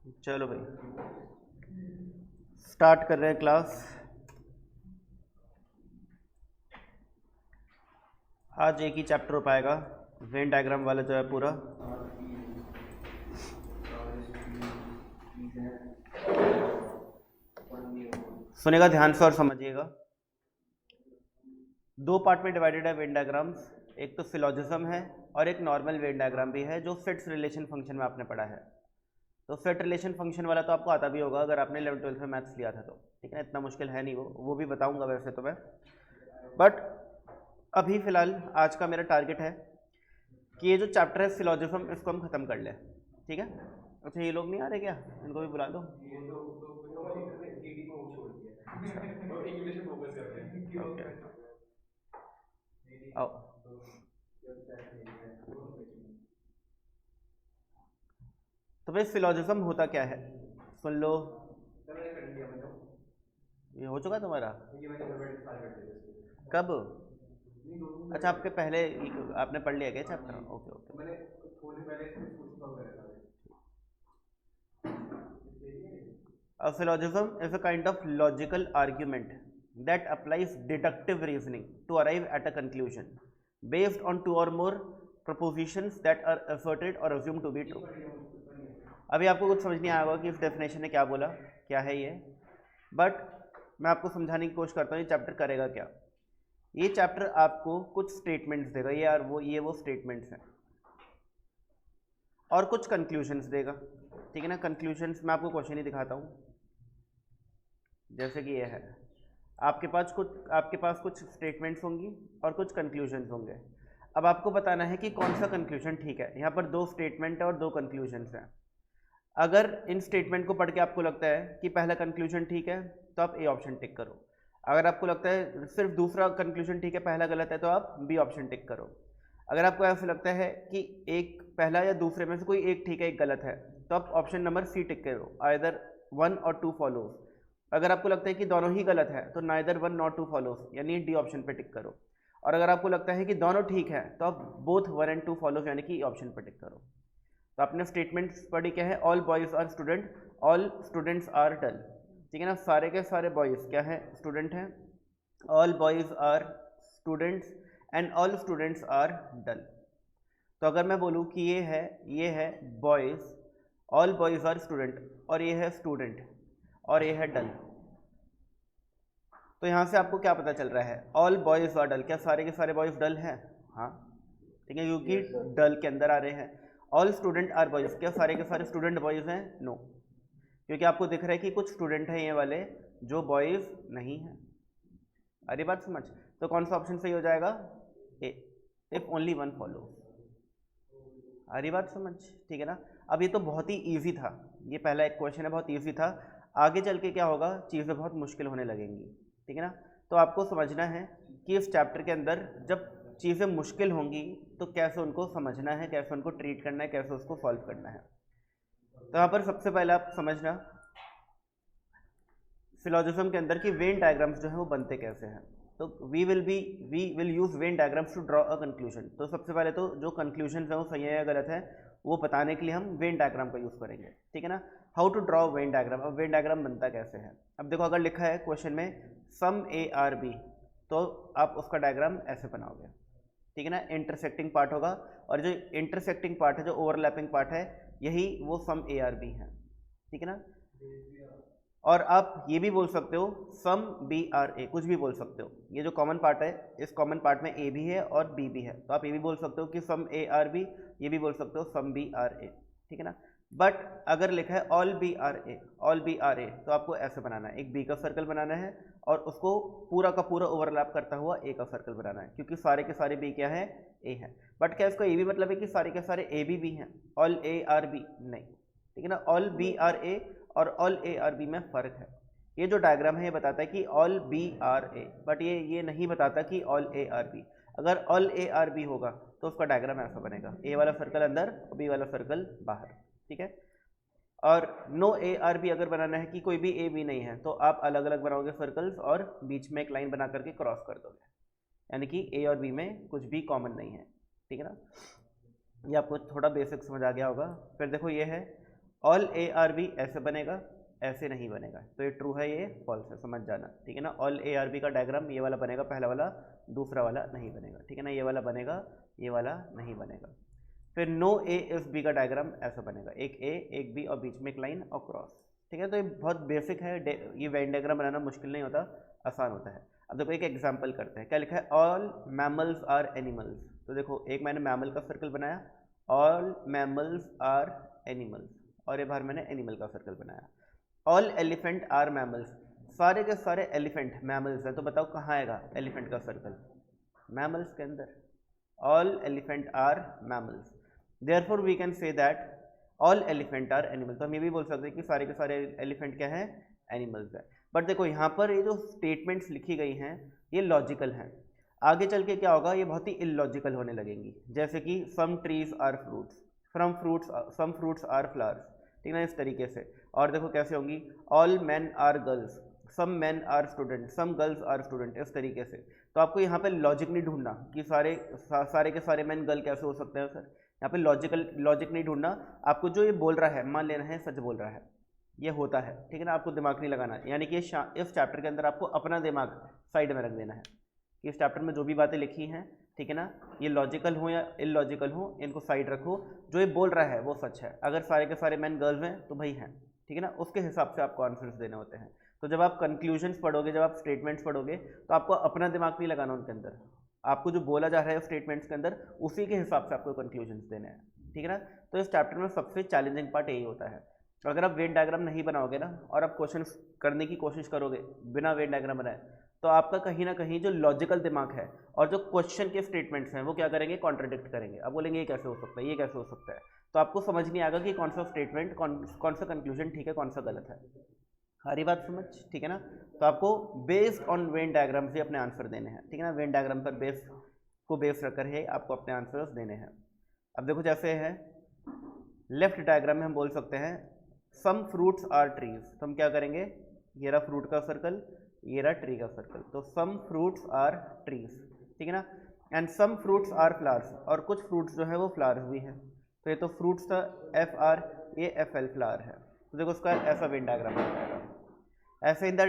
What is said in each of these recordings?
चलो भाई स्टार्ट कर रहे हैं क्लास। आज एक ही चैप्टर हो पाएगा, वेन डायग्राम वाला जो है पूरा। सुनेगा ध्यान से और समझिएगा। दो पार्ट में डिवाइडेड है वेन डायग्राम्स, एक तो सिलोजिज्म है और एक नॉर्मल वेन डायग्राम भी है जो फिट्स रिलेशन फंक्शन में आपने पढ़ा है। तो फिट रिलेशन फंक्शन वाला तो आपको आता भी होगा अगर आपने 11th-12th में मैथ्स लिया था तो, ठीक है ना, इतना मुश्किल है नहीं, वो भी बताऊंगा वैसे तो मैं। बट अभी फ़िलहाल आज का मेरा टारगेट है कि ये जो चैप्टर है सिलोजिज्म, इसको हम ख़त्म कर लें, ठीक है। अच्छा ये लोग नहीं आ रहे क्या, इनको भी बुला दो। ओके आओ। तो भाई सिलोजिज्म होता क्या है, सुन लो। ये हो चुका तुम्हारा कब? अच्छा आपके पहले आपने पढ़ लिया क्या chapter? Okay okay. A syllogism is a kind of logical argument that applies deductive reasoning to arrive at a conclusion based on two or more propositions that are asserted or assumed to be true. अभी आपको कुछ समझ नहीं आया होगा कि इस definition ने क्या बोला, क्या है ये, बट मैं आपको समझाने की कोशिश करता हूँ ये चैप्टर करेगा क्या। ये चैप्टर आपको कुछ स्टेटमेंट्स देगा, ये वो स्टेटमेंट्स हैं और कुछ कंक्लूशंस देगा, ठीक है ना। कंक्लूशंस मैं आपको क्वेश्चन ही दिखाता हूँ, जैसे कि ये है, आपके पास कुछ स्टेटमेंट्स होंगी और कुछ कंक्लूशंस होंगे। अब आपको बताना है कि कौन सा कंक्लूशन ठीक है। यहाँ पर दो स्टेटमेंट है और दो कंक्लूशंस हैं। अगर इन स्टेटमेंट को पढ़ के आपको लगता है कि पहला कंक्लूशन ठीक है तो आप ए ऑप्शन टिक करो। अगर आपको लगता है सिर्फ दूसरा कंक्लूशन ठीक है, पहला गलत है, तो आप बी ऑप्शन टिक करो। अगर आपको ऐसा लगता है कि एक पहला या दूसरे में से कोई एक ठीक है एक गलत है, तो आप ऑप्शन नंबर सी टिक करो, आइदर 1 और 2 फॉलोज। अगर आपको लगता है कि दोनों ही गलत है तो नाइदर 1 नॉट 2 फॉलोज, यानी डी ऑप्शन पे टिक करो। और अगर आपको लगता है कि दोनों ठीक है तो आप बोथ 1 एंड 2 फॉलोज यानी कि ऑप्शन पे टिक करो। तो आपने स्टेटमेंट्स पढ़ी क्या है, all boys are student, all students are dull, ठीक है ना। सारे के सारे बॉयज़ क्या है, स्टूडेंट हैं। All boys are students and all students are dull. तो अगर मैं बोलूँ कि ये है boys, all boys are student, और ये है स्टूडेंट, और ये है डल, तो यहाँ से आपको क्या पता चल रहा है, ऑल बॉयज़ आर डल, क्या सारे के सारे बॉयज़ डल हैं? हाँ, ठीक है, क्योंकि डल के अंदर आ रहे हैं। ऑल स्टूडेंट आर बॉयज़, क्या सारे के सारे स्टूडेंट बॉयज़ हैं? नो, क्योंकि आपको दिख रहा है कि कुछ स्टूडेंट हैं ये वाले जो बॉयज़ नहीं हैं। अरे बात समझ, तो कौन सा ऑप्शन सही हो जाएगा? ए, इफ ओनली वन फॉलो। अरे बात समझ, ठीक है ना। अब ये तो बहुत ही ईजी था, ये पहला एक क्वेश्चन है, बहुत ईजी था। आगे चल के क्या होगा, चीज़ें बहुत मुश्किल होने लगेंगी, ठीक है ना। तो आपको समझना है कि इस चैप्टर के अंदर जब चीज़ें मुश्किल होंगी तो कैसे उनको समझना है, कैसे उनको ट्रीट करना है, कैसे उसको सॉल्व करना है। तो यहाँ पर सबसे पहले आप समझना सिलोजिज्म के अंदर कि वेन डायग्राम्स जो है वो बनते कैसे हैं। तो we will use Venn diagrams to draw a conclusion. तो सबसे पहले तो जो कंक्लूजन है वो सही है या गलत है वो बताने के लिए हम वेन डायग्राम का यूज़ करेंगे, ठीक है ना। How to draw Venn diagram. अब वेन डायग्राम बनता कैसे है, अब देखो अगर लिखा है क्वेश्चन में सम ए आर बी, तो आप उसका डायग्राम ऐसे बनाओगे, ठीक है ना। इंटरसेक्टिंग पार्ट होगा, और जो इंटरसेक्टिंग पार्ट है, जो ओवरलैपिंग पार्ट है, यही वो सम ए आर बी है, ठीक है ना। और आप ये भी बोल सकते हो सम बी आर ए, कुछ भी बोल सकते हो। ये जो कॉमन पार्ट है, इस कॉमन पार्ट में ए भी है और बी भी है, तो आप ये भी बोल सकते हो कि सम ए आर बी, ये भी बोल सकते हो सम बी आर ए, ठीक है ना। बट अगर लिखा है all B are A, all B are A, तो आपको ऐसे बनाना है, एक बी का सर्कल बनाना है और उसको पूरा का पूरा ओवरलैप करता हुआ ए का सर्कल बनाना है, क्योंकि सारे के सारे बी क्या है, ए है। बट क्या इसको ये भी मतलब है कि सारे के सारे ए भी हैं, ऑल ए आर बी नहीं, ठीक है ना। ऑल बी आर ए और ऑल ए आर बी में फ़र्क है। ये जो डायग्राम है ये बताता है कि all B are A, but ये नहीं बताता कि ऑल ए आर बी। अगर ऑल ए आर बी होगा तो उसका डायग्राम ऐसा बनेगा, ए वाला सर्कल अंदर और बी वाला सर्कल बाहर, ठीक है। और नो ए आर बी अगर बनाना है कि कोई भी ए बी नहीं है, तो आप अलग अलग बनाओगे सर्कल्स और बीच में एक लाइन बना करके क्रॉस कर दोगे, यानी कि ए और बी में कुछ भी कॉमन नहीं है, ठीक है ना। ये आपको थोड़ा बेसिक समझ आ गया होगा। फिर देखो ये है ऑल ए आर बी ऐसे बनेगा, ऐसे नहीं बनेगा, तो ये ट्रू है, ये फॉल्स है, समझ जाना, ठीक है ना। ऑल ए आर बी का डायग्राम ये वाला बनेगा, पहला वाला, दूसरा वाला नहीं बनेगा, ठीक है ना। ये वाला बनेगा, ये वाला नहीं बनेगा। फिर नो ए इफ बी का डायग्राम ऐसा बनेगा, एक ए एक बी और बीच में एक लाइन और क्रॉस, ठीक है। तो ये बहुत बेसिक है, ये वेन डायग्राम बनाना मुश्किल नहीं होता, आसान होता है। अब देखो एक एग्जाम्पल करते हैं, क्या लिखा है, ऑल मैमल्स आर एनिमल्स। तो देखो एक मैंने मैमल का सर्कल बनाया, ऑल मैमल्स आर एनिमल्स, और ये बाहर मैंने एनिमल का सर्कल बनाया। ऑल एलिफेंट आर मैमल्स, सारे के सारे एलिफेंट मैमल्स हैं, तो बताओ कहाँ आएगा एलिफेंट का सर्कल, मैमल्स के अंदर। All elephant are mammals, therefore we can say that all elephant are animals. तो हम ये भी बोल सकते हैं कि सारे के सारे एलिफेंट क्या है, एनिमल्स है। बट देखो यहाँ पर ये जो स्टेटमेंट्स लिखी गई हैं ये लॉजिकल हैं, आगे चल के क्या होगा ये बहुत ही इलॉजिकल होने लगेंगी। जैसे कि some trees are fruits, some fruits are flowers, ठीक है ना, इस तरीके से। और देखो कैसे होंगी, all man are girls, some man are student, some girls are student, इस तरीके से। तो आपको यहाँ पे लॉजिक नहीं ढूंढना कि सारे के सारे मैन गर्ल कैसे हो सकते हैं सर, यहाँ पे लॉजिक नहीं ढूंढना, आपको जो ये बोल रहा है मान लेना है सच बोल रहा है, ये होता है, ठीक है ना। आपको दिमाग नहीं लगाना, यानी कि इस चैप्टर के अंदर आपको अपना दिमाग साइड में रख देना है कि इस चैप्टर में जो भी बातें लिखी हैं, ठीक है ना, ये लॉजिकल हो या इलॉजिकल हो, इनको साइड रखो, जो ये बोल रहा है वो सच है। अगर सारे के सारे मैन गर्ल्स हैं तो भाई हैं, ठीक है ना, उसके हिसाब से आपको आंसर्स देने होते हैं। तो जब आप कंक्लूजन्स पढ़ोगे, जब आप स्टेटमेंट्स पढ़ोगे, तो आपको अपना दिमाग नहीं लगाना उनके अंदर, आपको जो बोला जा रहा है स्टेटमेंट्स के अंदर उसी के हिसाब से आपको कंक्लूजन्स देने हैं, ठीक है ना। तो इस चैप्टर में सबसे चैलेंजिंग पार्ट यही होता है। अगर आप वेन डायग्राम नहीं बनाओगे ना और आप क्वेश्चन करने की कोशिश करोगे बिना वेन डायग्राम बनाए, तो आपका कहीं ना कहीं जो लॉजिकल दिमाग है और जो क्वेश्चन के स्टेटमेंट्स हैं वो क्या करेंगे, कॉन्ट्रडिक्ट करेंगे। अब बोलेंगे ये कैसे हो सकता है, ये कैसे हो सकता है, तो आपको समझ नहीं आएगा कि कौन सा स्टेटमेंट, कौन सा कंक्लूजन ठीक है, कौन सा गलत है। सारी बात समझ, ठीक है ना। तो आपको बेस्ड ऑन वेन डायग्राम से अपने आंसर देने हैं, ठीक है ना, वेन डायग्राम पर बेस रखकर है आपको अपने आंसर्स देने हैं। अब देखो जैसे है लेफ्ट डायग्राम में हम बोल सकते हैं सम फ्रूट्स आर ट्रीज, तो हम क्या करेंगे, ये रहा फ्रूट का सर्कल, ये रहा ट्री का सर्कल, तो सम फ्रूट्स आर ट्रीज, ठीक है ना। And some fruits are flowers, और कुछ फ्रूट्स जो है वो फ्लावर्स भी हैं, तो ये तो फ्रूट्स था एफ आर, ये एफ एल फ्लावर है, तो देखो उसका ऐसा वेन डायग्राम बन जाएगा। ऐसे in the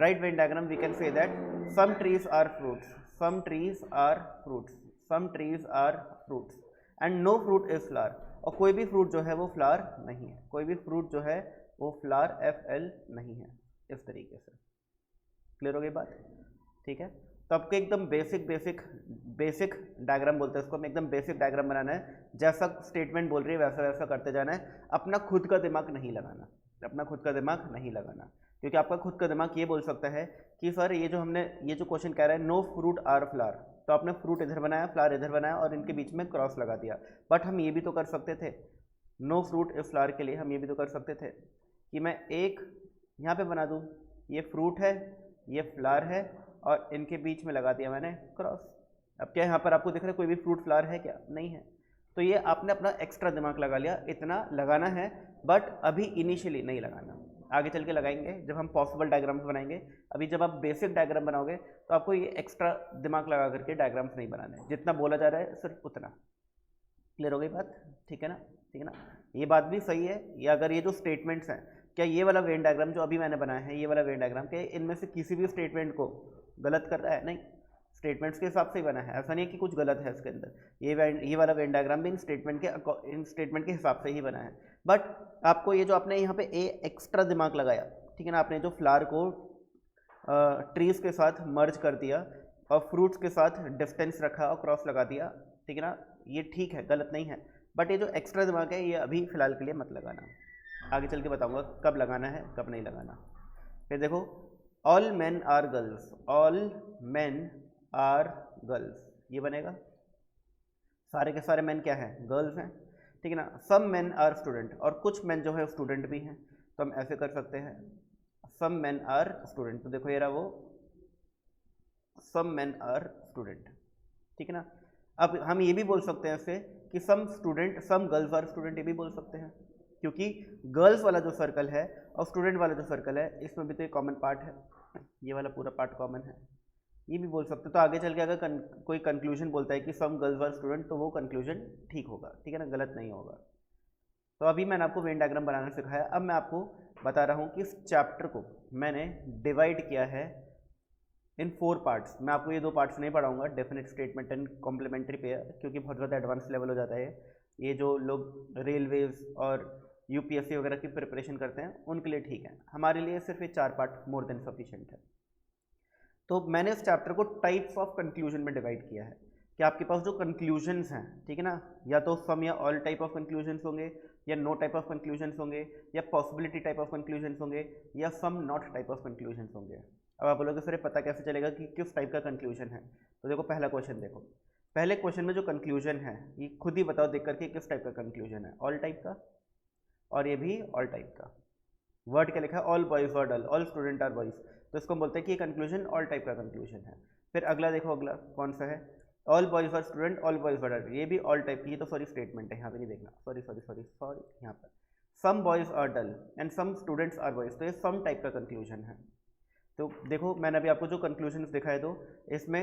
right Venn diagram we can say that some trees are fruits, some trees are fruits, some trees are fruits, and no fruit is flower, और कोई भी फ्रूट जो है वो फ्लावर नहीं है, कोई भी फ्रूट जो है वो फ्लावर एफ एल नहीं है, इस तरीके से। क्लियर हो गई बात, ठीक है। तो आपको एकदम बेसिक डायग्राम बोलते हैं इसको, हम एकदम बेसिक डायग्राम बनाना है, जैसा स्टेटमेंट बोल रही है वैसा वैसा करते जाना है, अपना खुद का दिमाग नहीं लगाना, अपना खुद का दिमाग नहीं लगाना, क्योंकि आपका खुद का दिमाग ये बोल सकता है कि सर ये जो क्वेश्चन कह रहा है नो फ्रूट आर फ्लावर, तो आपने फ्रूट इधर बनाया, फ्लावर इधर बनाया और इनके बीच में क्रॉस लगा दिया। बट हम ये भी तो कर सकते थे, नो फ्रूट इज फ्लावर के लिए हम ये भी तो कर सकते थे कि मैं एक यहाँ पे बना दूँ, ये फ्रूट है, ये फ्लावर है, और इनके बीच में लगा दिया मैंने क्रॉस। अब क्या यहाँ पर आपको दिख रहा है कोई भी फ्रूट फ्लावर है क्या, नहीं है, तो ये आपने अपना एक्स्ट्रा दिमाग लगा लिया, इतना लगाना है, बट अभी इनिशियली नहीं लगाना, आगे चल के लगाएंगे जब हम पॉसिबल डायग्राम्स बनाएंगे। अभी जब आप बेसिक डायग्राम बनाओगे तो आपको ये एक्स्ट्रा दिमाग लगा करके डायग्राम्स नहीं बनाने, जितना बोला जा रहा है सिर्फ उतना। क्लियर हो गई बात, ठीक है ना, ठीक है ना, ये बात भी सही है। या अगर ये जो स्टेटमेंट्स हैं, क्या ये वाला वेन डायग्राम जो अभी मैंने बनाया है, ये वाला वेन डायग्राम, क्या इनमें से किसी भी स्टेटमेंट को गलत कर रहा है, नहीं, स्टेटमेंट्स के हिसाब से ही बना है, ऐसा नहीं है कि कुछ गलत है इसके अंदर। ये वाला वेन डायग्राम भी इन स्टेटमेंट के हिसाब से ही बना है। बट आपको ये जो आपने यहाँ पे एक्स्ट्रा दिमाग लगाया, ठीक है ना, आपने जो फ्लावर को ट्रीज के साथ मर्ज कर दिया और फ्रूट्स के साथ डिस्टेंस रखा और क्रॉस लगा दिया, ठीक है ना, ये ठीक है, गलत नहीं है। बट ये जो एक्स्ट्रा दिमाग है ये अभी फ़िलहाल के लिए मत लगाना, आगे चल के बताऊँगा कब लगाना है कब नहीं लगाना। फिर देखो all man are girls, all man are girls, ये बनेगा, सारे के सारे मैन क्या हैं, गर्ल्स हैं, ठीक है ना। सम मैन आर स्टूडेंट, और कुछ मैन जो है स्टूडेंट भी हैं, तो हम ऐसे कर सकते हैं सम मैन आर स्टूडेंट, तो देखो ये रहा वो सम मैन आर स्टूडेंट, ठीक है ना। अब हम ये भी बोल सकते हैं ऐसे कि सम गर्ल्स आर स्टूडेंट, ये भी बोल सकते हैं, क्योंकि गर्ल्स वाला जो सर्कल है और स्टूडेंट वाला जो सर्कल है इसमें भी तो एक कॉमन पार्ट है, ये वाला पूरा पार्ट कॉमन है, ये भी बोल सकते हो। तो आगे चल के अगर कोई कंक्लूजन बोलता है कि सम गर्ल्स आर स्टूडेंट, तो वो कंक्लूजन ठीक होगा, ठीक है ना, गलत नहीं होगा। तो अभी मैंने आपको वेन डायग्राम बनाना सिखाया। अब मैं आपको बता रहा हूँ कि इस चैप्टर को मैंने डिवाइड किया है इन 4 पार्ट्स। मैं आपको ये 2 पार्ट्स नहीं पढ़ाऊंगा, definite statement and complementary pair, क्योंकि बहुत ज़्यादा एडवांस लेवल हो जाता है। ये जो लोग रेलवेज और यूपीएससी वगैरह की प्रिपरेशन करते हैं उनके लिए ठीक है, हमारे लिए सिर्फ ये 4 पार्ट मोर देन सफिशिएंट है। तो मैंने इस चैप्टर को टाइप्स ऑफ कंक्लूजन में डिवाइड किया है कि आपके पास जो कंक्लूजन्स हैं, ठीक है ना, या तो सम या ऑल टाइप ऑफ कंक्लूजन्स होंगे, या नो टाइप ऑफ कंक्लूजन्स होंगे, या पॉसिबिलिटी टाइप ऑफ कंक्लूजन्स होंगे, या some not type of conclusions होंगे। अब आप बोलोगे सर पता कैसे चलेगा कि किस टाइप का कंक्लूजन है? तो देखो पहला क्वेश्चन देखो, पहले क्वेश्चन में जो कंक्लूजन है ये खुद ही बताओ देख करके किस टाइप का कंक्लूजन है, ऑल टाइप का, और ये भी ऑल टाइप का। वर्ड क्या लिखा है? All boys are dull, all student are boys, तो इसको हम बोलते हैं कि ये कंक्लूजन ऑल टाइप का कंक्लूजन है। फिर अगला देखो, अगला कौन सा है? All boys are student, all boys are dull, ये भी ऑल टाइप की, ये तो सॉरी स्टेटमेंट है, यहाँ पे नहीं देखना, सॉरी सॉरी सॉरी सॉरी, यहाँ पर some boys are dull and some students are boys, तो ये सम टाइप का कंक्लूजन है। तो देखो मैंने अभी आपको जो कंक्लूजन्स दिखाए दो, इसमें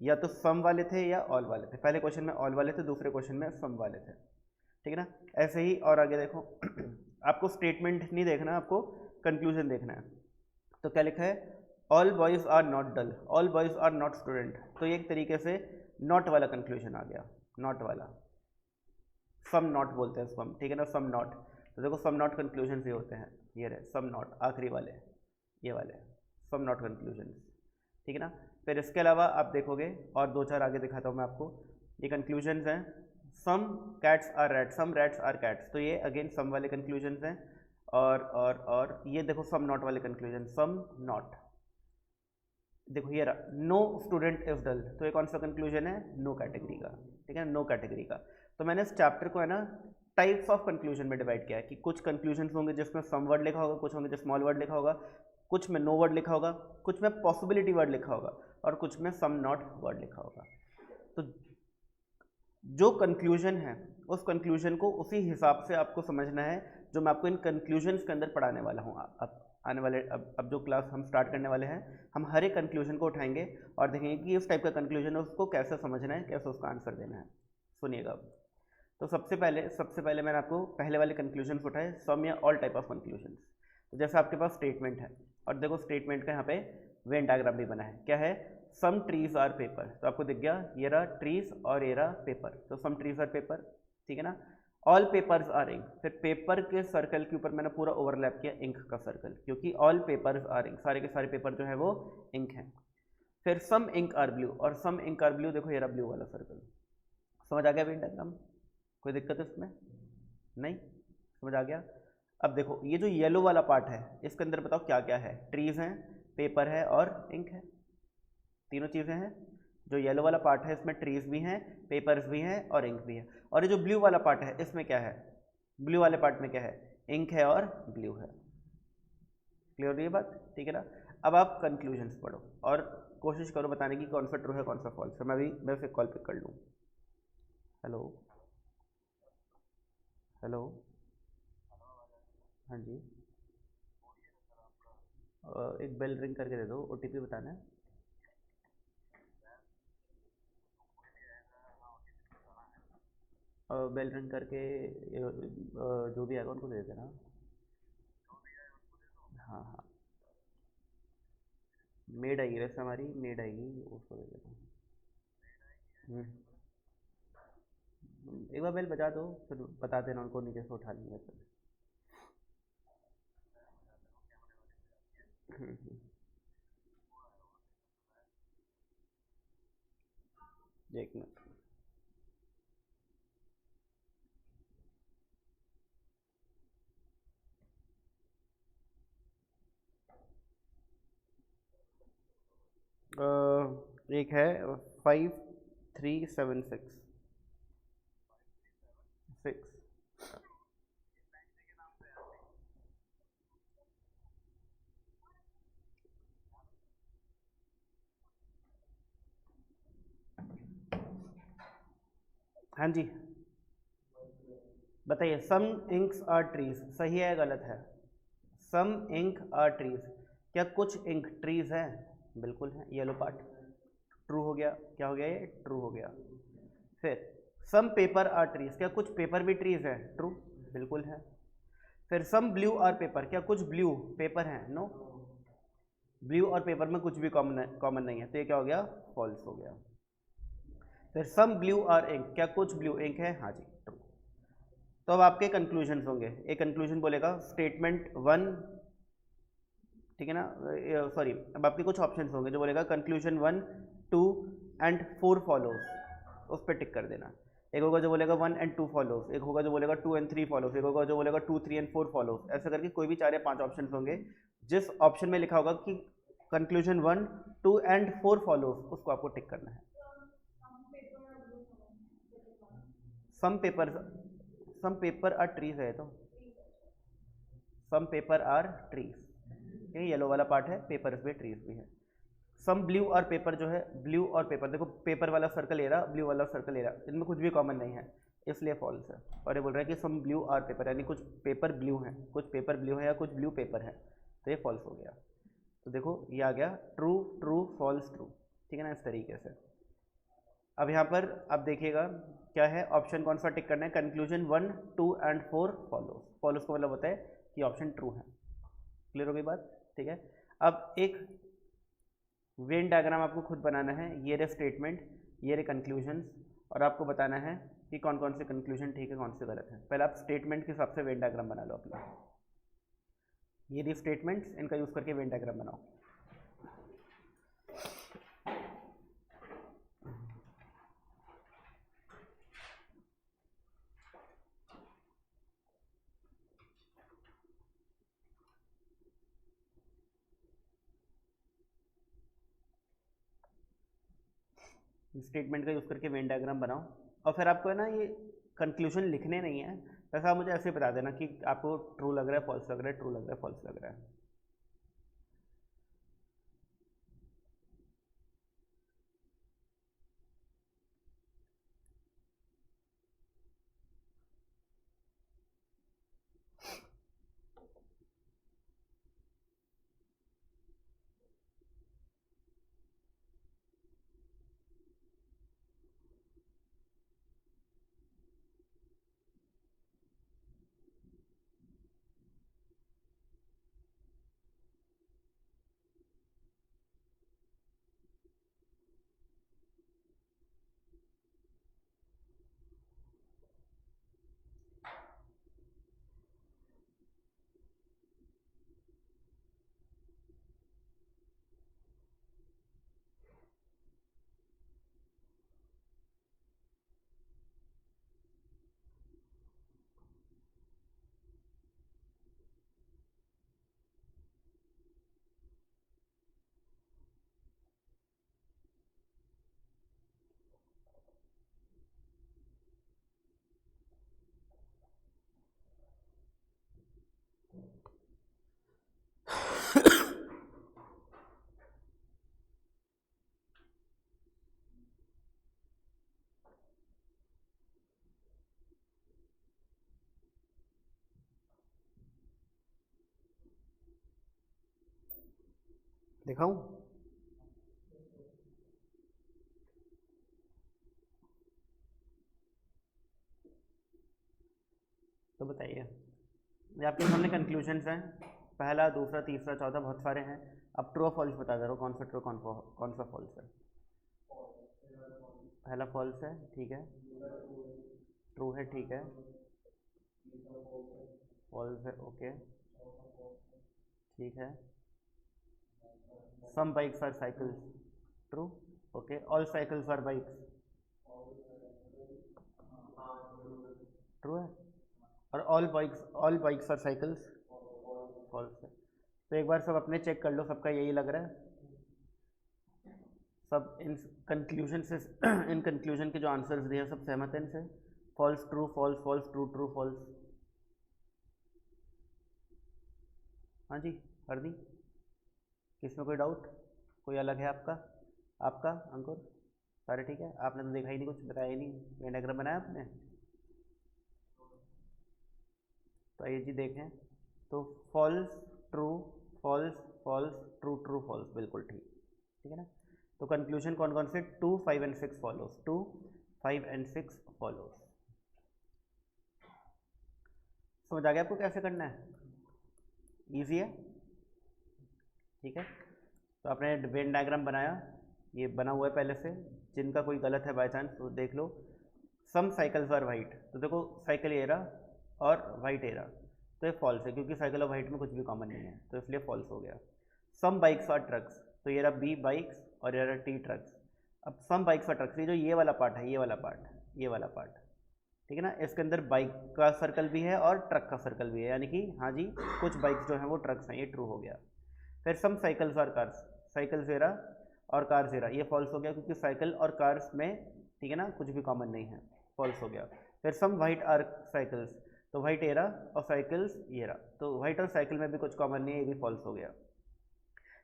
या तो सम वाले थे या ऑल वाले थे। पहले क्वेश्चन में ऑल वाले थे, दूसरे क्वेश्चन में सम वाले थे, ठीक है ना। ऐसे ही और आगे देखो आपको स्टेटमेंट नहीं देखना, आपको कंक्लूजन देखना है। तो क्या लिखा है? All boys are not dull, all boys are not student, तो ये एक तरीके से नॉट वाला कंक्लूजन आ गया, नॉट वाला, सम नॉट बोलते हैं सम, ठीक है ना, सम नॉट। तो देखो सम नॉट कंक्लूजन ये होते हैं, ये रहे सम नॉट, आखिरी वाले ये वाले सम नॉट कंक्लूजन, ठीक है ना। फिर इसके अलावा आप देखोगे और 2-4 आगे दिखाता हूँ मैं आपको, ये कंक्लूजन्स हैं, some cats are rats, some rats are cats, तो ये अगेन सम वाले कंक्लूजन्स हैं। और ये देखो सम नॉट वाले कंक्लूजन, सम नॉट, देखो ये रहा नो स्टूडेंट इज डल, तो ये कौन सा कंक्लूजन है? नो कैटेगरी का, ठीक है, नो कैटेगरी का। तो मैंने इस चैप्टर को है ना टाइप्स ऑफ कंक्लूजन में डिवाइड किया है कि कुछ कंक्लूजन होंगे जिसमें सम वर्ड लिखा होगा, कुछ होंगे जो स्मॉल वर्ड लिखा होगा, कुछ में नो वर्ड लिखा होगा, कुछ में पॉसिबिलिटी वर्ड लिखा होगा, और कुछ में सम नॉट वर्ड लिखा होगा। तो जो कंक्लूजन है उस कंक्लूजन को उसी हिसाब से आपको समझना है जो मैं आपको इन कंक्लूजन्स के अंदर पढ़ाने वाला हूँ। अब आने वाले अब जो क्लास हम स्टार्ट करने वाले हैं, हम हर एक कंक्लूजन को उठाएंगे और देखेंगे कि इस टाइप का कंक्लूजन है उसको कैसे समझना है, कैसे उसका आंसर देना है। सुनिएगा। तो सबसे पहले मैंने आपको पहले वाले कंक्लूजन उठाए, सम या ऑल टाइप ऑफ कंक्लूजन। तो जैसे आपके पास स्टेटमेंट है, और देखो स्टेटमेंट का यहाँ पे वेन डायग्राम भी बना है, क्या है? सम ट्रीज आर पेपर, तो आपको दिख गया ये रहा ट्रीज और ये रहा पेपर, तो सम ट्रीज आर पेपर, ठीक है ना। ऑल पेपर्स आर इंक, फिर पेपर के सर्कल के ऊपर मैंने पूरा ओवरलैप किया इंक का सर्कल, क्योंकि ऑल पेपर्स आर इंक, सारे के सारे पेपर जो है वो इंक हैं। फिर सम इंक आर ब्लू, और सम इंक आर ब्लू, देखो ये रहा ब्लू वाला सर्कल। समझ आ गया वेन डायग्राम? कोई दिक्कत है इसमें? नहीं समझ आ गया? अब देखो ये जो येलो वाला पार्ट है इसके अंदर बताओ क्या क्या है? ट्रीज हैं, पेपर है और इंक है, तीनों चीज़ें हैं। जो येलो वाला पार्ट है इसमें ट्रीज भी हैं, पेपर्स भी हैं और इंक भी है। और ये जो ब्लू वाला पार्ट है इसमें क्या है? ब्लू वाले पार्ट में क्या है? इंक है और ब्लू है। क्लियर हो ये बात? ठीक है ना। अब आप कंक्लूजन्स पढ़ो और कोशिश करो बताने की कौन सा ट्रू है कौन सा फॉल्स है। मैं उसे कॉल पिक कर लूँ। हेलो हेलो, हाँ जी, एक बेल रिंग करके दे दो, ओटीपी बताना है। बेल रिंग करके जो भी आएगा उनको दे देना। हाँ हाँ, मेड आएगी वैसे, हमारी मेड आएगी, उसको दे देना। एक बार बेल बजा दो, फिर बता देना उनको नीचे से उठा लेंगे फिर। एक मिनट। एक है 5376 हाँ जी बताइए। सम इंक्स आर ट्रीज सही है गलत है? सम इंक आर ट्रीज, क्या कुछ इंक ट्रीज है? बिल्कुल है, येलो पार्ट ट्रू हो गया। क्या हो गया? ये ट्रू हो गया। फिर सम पेपर आर ट्रीज, क्या कुछ पेपर भी ट्रीज है? ट्रू। बिल्कुल है। फिर सम ब्लू और पेपर, क्या कुछ ब्लू पेपर हैं? नो, ब्लू और पेपर में कुछ भी कॉमन नहीं है, तो ये क्या हो गया? फॉल्स हो गया। फिर सम ब्लू और इंक, क्या कुछ ब्लू इंक है? हाँ जी, ट्रू। तो अब आपके कंक्लूजन होंगे। एक कंक्लूजन बोलेगा स्टेटमेंट 1, ठीक है ना, सॉरी, अब आपके कुछ ऑप्शंस होंगे जो बोलेगा कंक्लूजन 1, 2 एंड 4 फॉलोज, उस पर टिक कर देना। एक होगा जो बोलेगा 1 एंड 2 फॉलोज, एक होगा जो बोलेगा 2 एंड 3 फॉलोज, एक होगा जो बोलेगा 2, 3 एंड 4 फॉलोज। ऐसे करके कोई भी 4 या 5 ऑप्शन होंगे। जिस ऑप्शन में लिखा होगा कि कंक्लूजन 1, 2 एंड 4 फॉलोज, उसको आपको टिक करना है। सम पेपर आर ट्रीज है, तो सम पेपर आर ट्रीज, ये येलो वाला पार्ट है, पेपर भी ट्रीज भी है। सम ब्लू और पेपर जो है, ब्लू और पेपर, देखो पेपर वाला सर्कल ले रहा, ब्लू वाला सर्कल ले रहा, इनमें कुछ भी कॉमन नहीं है, इसलिए फॉल्स है। और ये बोल रहा है कि सम ब्लू और पेपर, यानी कुछ पेपर ब्लू है, कुछ पेपर ब्लू है या कुछ ब्लू पेपर है, तो ये फॉल्स हो गया। तो देखो ये आ गया ट्रू ट्रू फॉल्स ट्रू, ठीक है ना, इस तरीके से। अब यहाँ पर आप देखिएगा क्या है, ऑप्शन कौन सा टिक करना है? Conclusion 1, 2 and 4 follows. फॉलोज का मतलब होता है कि ऑप्शन ट्रू है। क्लियर हो गई बात? ठीक है। अब एक वेन डायग्राम आपको खुद बनाना है। ये रहे स्टेटमेंट, ये रहे कंक्लूजन, और आपको बताना है कि कौन कौन से कंक्लूजन ठीक है, कौन से गलत है। पहले आप स्टेटमेंट के हिसाब से वेन डायग्राम बना लो अपना। ये रही स्टेटमेंट्स, इनका यूज़ करके वेन डायग्राम बनाओ। स्टेटमेंट का यूज़ करके वेन डायग्राम बनाओ, और फिर आपको है ना ये कंक्लूजन लिखने नहीं है, वैसे आप मुझे ऐसे बता देना कि आपको ट्रू लग रहा है, फॉल्स लग रहा है, ट्रू लग रहा है, फॉल्स लग रहा है। दिखाऊं? तो बताइए, ये आपके सामने कंक्लूजन्स हैं, पहला, दूसरा, तीसरा, चौथा, बहुत सारे हैं। अब ट्रू और फॉल्स बता दे रहा हूँ, कौन सा ट्रू, कौन सा फॉल्स है। पहला फॉल्स है, ठीक है। ट्रू है, ठीक है। फॉल्स है, ओके, ठीक है। Some bikes are cycles, true, okay. All cycles are bikes, true है। और all bikes are cycles, false है। तो एक बार सब अपने चेक कर लो, सबका यही लग रहा है, सब इन कंक्लूजन से इन कंक्लूजन के जो आंसर्स दिए सब सहमत हैं इनसे। False true false false true true false. हाँ जी, कर दी। किसमें कोई डाउट, कोई अलग है आपका? आपका अंकुर, सारे ठीक है? आपने तो देखा ही नहीं, कुछ बताया ही नहीं, वेन डायग्राम बनाया आपने? तो आइए जी देखें, तो false true false false true true false, बिल्कुल ठीक, ठीक है ना। तो कंक्लूजन कौन कौन से? 2, 5 एंड 6 फॉलोज, 2, 5 एंड 6 फॉलोज। समझ आ गया आपको कैसे करना है? ईजी है, ठीक है। तो आपने वेन डायग्राम बनाया, ये बना हुआ है पहले से, जिनका कोई गलत है बाय चांस तो देख लो। सम साइकिल्स आर वाइट, तो देखो साइकिल ये रहा और वाइट ये रहा, तो ये फॉल्स है क्योंकि साइकिल और वाइट में कुछ भी कॉमन नहीं है, तो इसलिए फॉल्स हो गया। सम बाइक्स आर ट्रक्स, तो ये रहा बी बाइक्स और ये रहा टी ट्रक्स। अब सम बाइक्स आर ट्रक्स, ये जो ये वाला पार्ट है, ये वाला पार्ट, ये वाला पार्ट, ठीक है ना, इसके अंदर बाइक का सर्कल भी है और ट्रक का सर्कल भी है, यानी कि हाँ जी कुछ बाइक्स जो हैं वो ट्रक्स हैं, ये ट्रू हो गया। फिर सम साइकिल्स आर कार्स, साइकिल से रहा और कार से रहा, ये फॉल्स हो गया क्योंकि साइकिल और कार्स में, ठीक है ना, कुछ भी कॉमन नहीं है, फॉल्स हो गया। फिर सम वाइट आर साइकिल्स, तो वाइट ये रहा और साइकिल्स ये रहा, तो वाइट और साइकिल में भी कुछ कॉमन नहीं है, ये भी फॉल्स हो गया।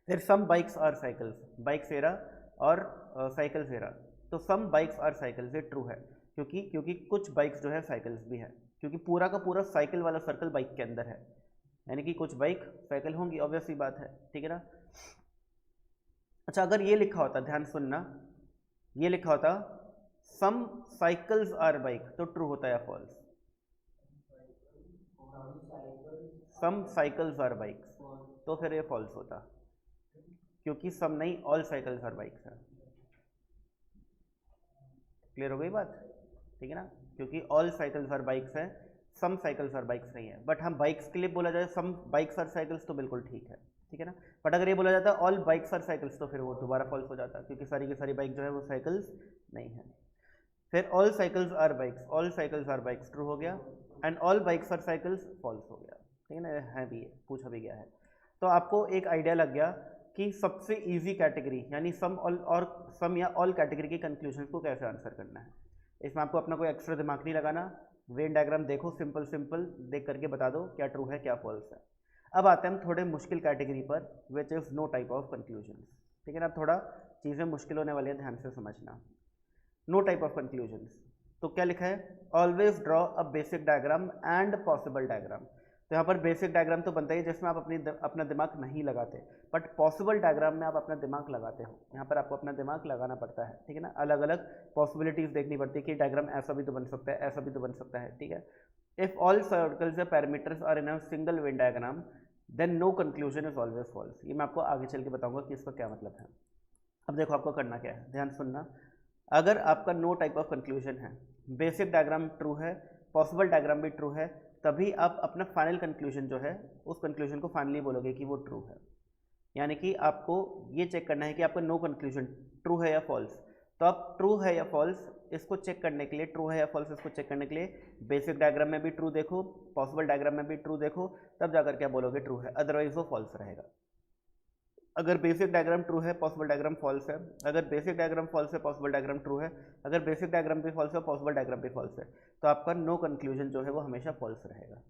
फिर सम बाइक्स आर साइकिल्स, बाइक से रहा और साइकिल से रहा, तो सम बाइक्स आर साइकिल्स, ये ट्रू है क्योंकि कुछ बाइक्स जो है साइकिल्स भी है, क्योंकि पूरा का पूरा साइकिल वाला सर्कल बाइक के अंदर है, यानी कि कुछ बाइक साइकिल होंगी, ऑब्वियस सी बात है, ठीक है ना। अच्छा, अगर ये लिखा होता, ध्यान सुनना, ये लिखा होता सम साइकिल्स आर बाइक, तो ट्रू होता या false? Some cycles are bikes, तो फिर ये फॉल्स होता क्योंकि सम नहीं, ऑल साइकिल्स आर बाइक्स है। क्लियर हो गई बात, ठीक है ना, क्योंकि ऑल साइकिल्स आर बाइक्स है, सम साइकिल्स आर बाइक्स नहीं है। बट हम बाइक्स के लिए बोला जाए सम बाइक्स आर साइकिल्स तो बिल्कुल ठीक है ना। बट अगर ये बोला जाता है ऑल बाइक्स आर साइकिल्स, तो फिर वो दोबारा फॉल्स हो जाता क्योंकि सारी की सारी बाइक जो है वो साइकिल्स नहीं है। फिर all cycles are bikes, all cycles are bikes true हो गया, and all bikes are cycles false हो गया, ठीक है ना, है भी है, पूछा भी गया है। तो आपको एक आइडिया लग गया कि सबसे इजी कैटेगरी यानी सम और सम या ऑल कैटेगरी के कंक्लूजन को कैसे आंसर करना है। इसमें आपको अपना कोई एक्स्ट्रा दिमाग नहीं लगाना, वेन डायग्राम देखो, सिंपल सिंपल देख करके बता दो क्या ट्रू है क्या फॉल्स है। अब आते हैं हम थोड़े मुश्किल कैटेगरी पर, which is no type of conclusion, ठीक है ना। थोड़ा चीज़ें मुश्किल होने वाली है, ध्यान से समझना। नो टाइप ऑफ कंक्लूजन, तो क्या लिखा है, always draw a basic diagram and possible diagram. तो यहाँ पर बेसिक डायग्राम तो बनता ही है जिसमें आप अपना दिमाग नहीं लगाते, बट पॉसिबल डायग्राम में आप अपना दिमाग लगाते हो, यहाँ पर आपको अपना दिमाग लगाना पड़ता है, ठीक है ना। अलग अलग पॉसिबिलिटीज़ देखनी पड़ती है कि डायग्राम ऐसा भी तो बन सकता है, ऐसा भी तो बन सकता है, ठीक है। इफ़ ऑल सर्कल्स या parameters are in a single Venn diagram then no conclusion is always false. ये मैं आपको आगे चल के बताऊंगा कि इसका क्या मतलब है। अब देखो आपको करना क्या है, ध्यान सुनना। अगर आपका नो टाइप ऑफ कंक्लूजन है, बेसिक डायग्राम ट्रू है, पॉसिबल डायग्राम भी ट्रू है, तभी आप अपना फाइनल कंक्लूजन जो है उस कंक्लूजन को फाइनली बोलोगे कि वो ट्रू है। यानी कि आपको ये चेक करना है कि आपका नो कंक्लूजन ट्रू है या फॉल्स। तो आप ट्रू है या फॉल्स इसको चेक करने के लिए, ट्रू है या फॉल्स इसको चेक करने के लिए बेसिक डायग्राम में भी ट्रू देखो, पॉसिबल डायग्राम में भी ट्रू देखो, तब जाकर क्या बोलोगे ट्रू है, अदरवाइज वो फॉल्स रहेगा। अगर बेसिक डायग्राम ट्रू है पॉसिबल डायग्राम फॉल्स है, अगर बेसिक डायग्राम फॉल्स है पॉसिबल डायग्राम ट्रू है, अगर बेसिक डायग्राम भी फॉल्स है पॉसिबल डायग्राम भी फॉल्स है, तो आपका नो कंक्लूजन जो है वो हमेशा फॉल्स रहेगा।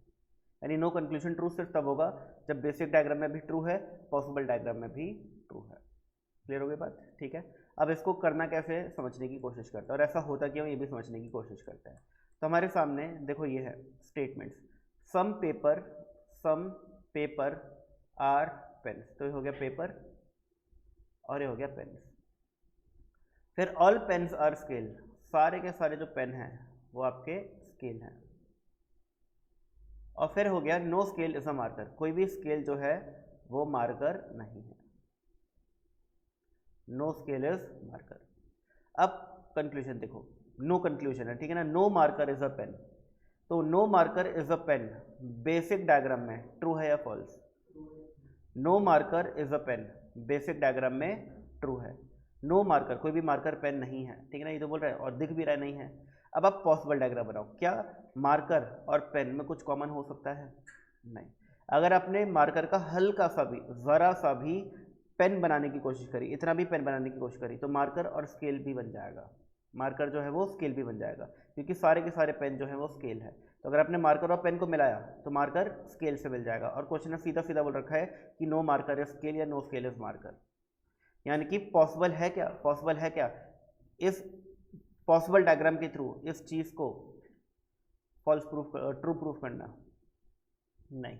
यानी नो कंक्लूजन ट्रू सिर्फ तब होगा जब बेसिक डायग्राम में भी ट्रू है, पॉसिबल डायग्राम में भी ट्रू है। क्लियर हो गई बात, ठीक है। अब इसको करना कैसे समझने की कोशिश करते हैं, और ऐसा होता क्यों ये भी समझने की कोशिश करते हैं। तो हमारे सामने देखो ये है statements, some paper are pens, तो ये हो गया पेपर और ये हो गया पेन्स। फिर ऑल पेन्स आर स्केल, सारे के सारे जो पेन हैं वो आपके स्केल हैं। और फिर हो गया no scale is a marker, कोई भी स्केल जो है वो मार्कर नहीं है, नो स्केल इज मार्कर। अब कंक्लूजन देखो, नो कंक्लूजन है, ठीक है ना, no marker is a pen, तो no marker is a pen basic diagram में ट्रू है या false? No marker is a pen basic diagram में ट्रू है। नो मार्कर, कोई भी मार्कर पेन नहीं है, ठीक है ना, ये तो बोल रहा है और दिख भी रहा नहीं है। अब आप पॉसिबल डायग्राम बनाओ, क्या मार्कर और पेन में कुछ कॉमन हो सकता है? नहीं। अगर आपने मार्कर का हल्का सा भी, ज़रा सा भी पेन बनाने की कोशिश करी, इतना भी पेन बनाने की कोशिश करी, तो मार्कर और स्केल भी बन जाएगा, मार्कर जो है वो स्केल भी बन जाएगा, क्योंकि सारे के सारे पेन जो है वो स्केल है। तो अगर आपने मार्कर और पेन को मिलाया तो मार्कर स्केल से मिल जाएगा। और क्वेश्चन ने सीधा सीधा बोल रखा है कि नो मार्कर इज स्केल या नो स्केल इज मार्कर, यानी कि पॉसिबल है क्या, पॉसिबल है क्या इस पॉसिबल डायग्राम के थ्रू इस चीज़ को फॉल्स प्रूफ, ट्रू प्रूफ करना? नहीं।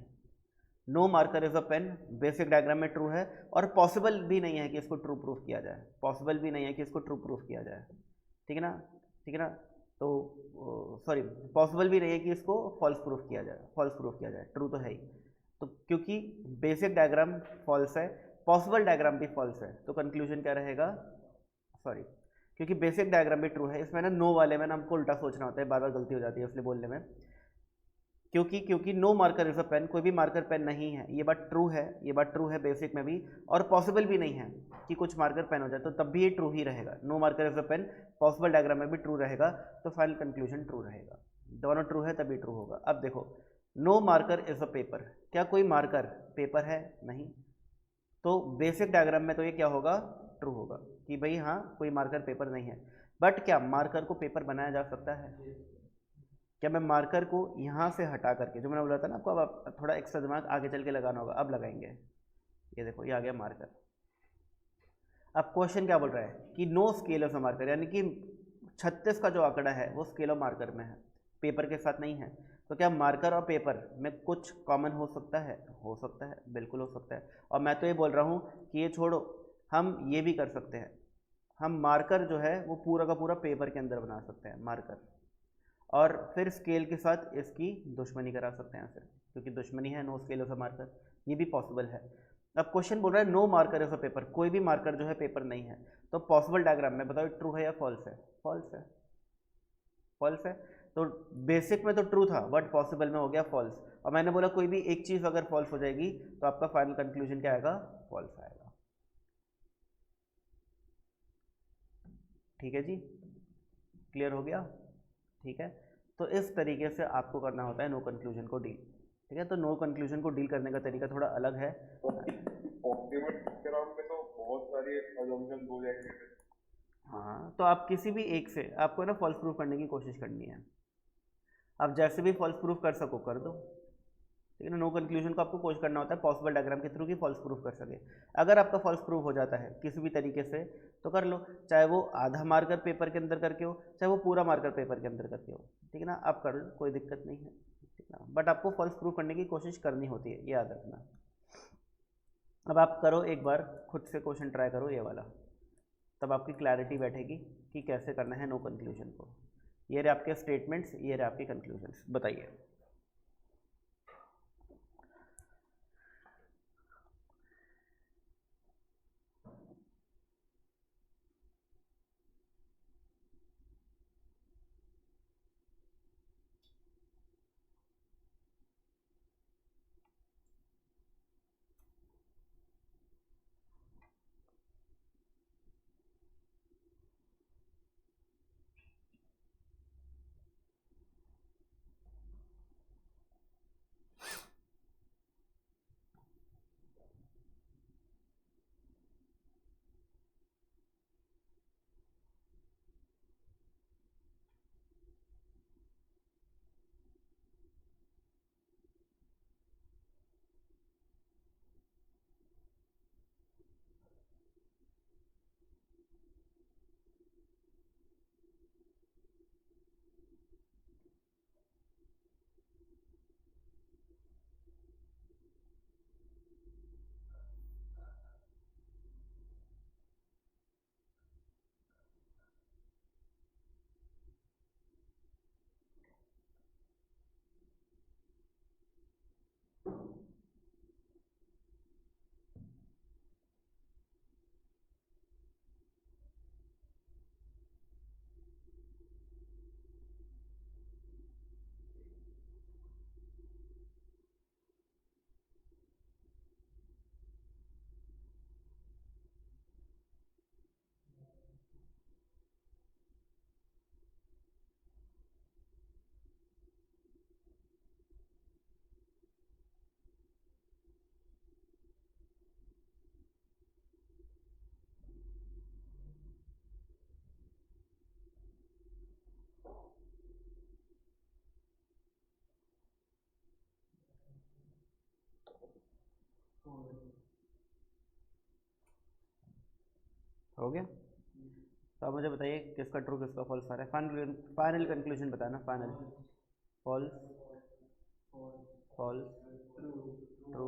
No marker is a pen basic diagram में ट्रू है, और पॉसिबल भी नहीं है कि इसको ट्रू प्रूफ किया जाए, पॉसिबल भी नहीं है कि इसको ट्रू प्रूफ किया जाए, ठीक है ना, ठीक है ना। तो सॉरी पॉसिबल भी नहीं है कि इसको फॉल्स प्रूफ किया जाए, ट्रू तो है ही। तो क्योंकि बेसिक डायग्राम फॉल्स है, पॉसिबल डायग्राम भी फॉल्स है, तो कंक्लूजन क्या रहेगा, सॉरी क्योंकि बेसिक डायग्राम भी ट्रू है, इसमें ना नो वाले में ना हमको उल्टा सोचना होता है, बार बार गलती हो जाती है इसलिए बोलने में। क्योंकि no marker is a pen, कोई भी मार्कर पेन नहीं है, ये बात ट्रू है बेसिक में भी, और पॉसिबल भी नहीं है कि कुछ मार्कर पेन हो जाए, तो तब भी ये ट्रू ही रहेगा। No marker is a pen possible diagram में भी ट्रू रहेगा, तो फाइनल कंक्लूजन ट्रू रहेगा। दोनों ट्रू है तभी ट्रू होगा। अब देखो, no marker is a paper, क्या कोई मार्कर पेपर है? नहीं। तो बेसिक डायग्राम में तो ये क्या होगा, ट्रू होगा कि भाई हाँ कोई मार्कर पेपर नहीं है। बट क्या मार्कर को पेपर बनाया जा सकता है? क्या मैं मार्कर को यहाँ से हटा करके, जो मैंने बोला था ना आपको, अब आप थोड़ा एक्स्ट्रा दिमाग आगे चल के लगाना होगा, अब लगाएंगे। ये देखो, ये आ गया मार्कर। अब क्वेश्चन क्या बोल रहा है कि नो स्केल ऑफ मार्कर, यानी कि 36 का जो आंकड़ा है वो स्केल ऑफ मार्कर में है, पेपर के साथ नहीं है। तो क्या मार्कर और पेपर में कुछ कॉमन हो सकता है? हो सकता है, बिल्कुल हो सकता है। और मैं तो ये बोल रहा हूँ कि ये छोड़ो, हम ये भी कर सकते हैं, हम मार्कर जो है वो पूरा का पूरा पेपर के अंदर बना सकते हैं मार्कर, और फिर स्केल के साथ इसकी दुश्मनी करा सकते हैं फिर, क्योंकि दुश्मनी है no scale of a marker, ये भी पॉसिबल है। अब क्वेश्चन बोल रहा है no marker of a paper, कोई भी मार्कर जो है पेपर नहीं है। तो पॉसिबल डायग्राम में बताओ ट्रू है या फॉल्स है? फॉल्स है, फॉल्स है। तो बेसिक में तो ट्रू था, बट पॉसिबल में हो गया फॉल्स। और मैंने बोला कोई भी एक चीज़ अगर फॉल्स हो जाएगी तो आपका फाइनल कंक्लूजन क्या आएगा? फॉल्स आएगा। ठीक है जी, क्लियर हो गया? ठीक है, तो इस तरीके से आपको करना होता है नो कंक्लूजन को डील। ठीक है, तो नो कंक्लूजन को डील करने का तरीका थोड़ा अलग है। में तो बहुत सारी assumptions हो जाएंगे। हाँ, तो आप किसी भी एक से आपको ना फॉल्स प्रूफ करने की कोशिश करनी है, आप जैसे भी फॉल्स प्रूफ कर सको कर दो। ठीक है ना, नो कंक्लूजन को आपको कोशिश करना होता है पॉसिबल डायग्राम के थ्रू की फॉल्स प्रूफ कर सके। अगर आपका फॉल्स प्रूफ हो जाता है किसी भी तरीके से तो कर लो, चाहे वो आधा मार्कर पेपर के अंदर करके हो, चाहे वो पूरा मार्कर पेपर के अंदर करके हो। ठीक है ना, आप कर लो, कोई दिक्कत नहीं है। ठीक है ना, बट आपको फॉल्स प्रूफ करने की कोशिश करनी होती है, ये याद रखना। अब आप करो एक बार खुद से क्वेश्चन ट्राई करो ये वाला, तब आपकी क्लैरिटी बैठेगी कि कैसे करना है नो कंक्लूजन को। ये रहे आपके स्टेटमेंट्स, ये रहे आपके कंक्लूजन्स, बताइए। हो गया? तो आप मुझे बताइए किसका ट्रू किसका फॉल्स आ रहा है, फाइनल फाइनल कंक्लूजन बताना। Final false, false, true, true.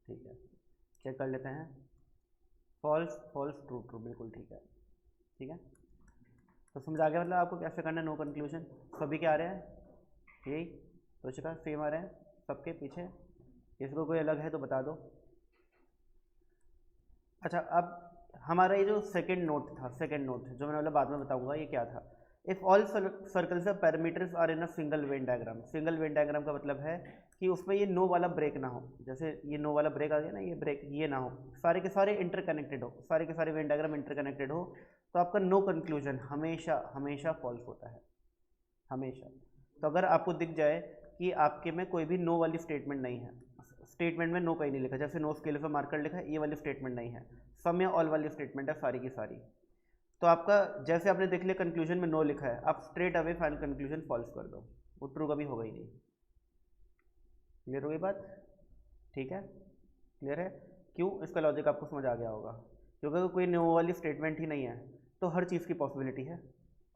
ठीक है, चेक कर लेते हैं। फॉल्स, फॉल्स, ट्रू, ट्रू, बिल्कुल ठीक है। ठीक है, तो समझ आ गया मतलब आपको कैसे करना है नो कंक्लूजन। सभी के आ रहे हैं यही तो का सेम आ रहे हैं सबके पीछे, इसको कोई अलग है तो बता दो। अच्छा अब हमारा ये जो सेकंड नोट था, सेकंड नोट जो मैंने मतलब बाद में बताऊंगा ये क्या था। If all circles of parameters are in a single Venn diagram. Single Venn diagram का मतलब है कि उसमें ये नो वाला ब्रेक ना हो, जैसे ये नो वाला ब्रेक आ गया ना, ये ब्रेक ये ना हो, सारे के सारे इंटरकनेक्टेड हो, सारे के सारे वेन डायग्राम इंटरकनेक्टेड हो, तो आपका नो कंक्लूजन हमेशा हमेशा फॉल्स होता है, हमेशा। तो अगर आपको दिख जाए कि आपके में कोई भी नो वाली स्टेटमेंट नहीं है, स्टेटमेंट में नो कहीं नहीं लिखा, जैसे नो स्केल पे मार्कर लिखा है, ये वाली स्टेटमेंट नहीं है, सम या ऑल वाली स्टेटमेंट है सारी की सारी, तो आपका जैसे आपने देख लिया कंक्लूजन में नो लिखा है, आप straight away final conclusion false कर दो, वो ट्रू कभी होगा ही नहीं। क्लियर हो गई बात? ठीक है, क्लियर है? क्यों? इसका लॉजिक आपको समझ आ गया होगा, क्योंकि अगर कोई नो वाली स्टेटमेंट ही नहीं है तो हर चीज़ की पॉसिबिलिटी है,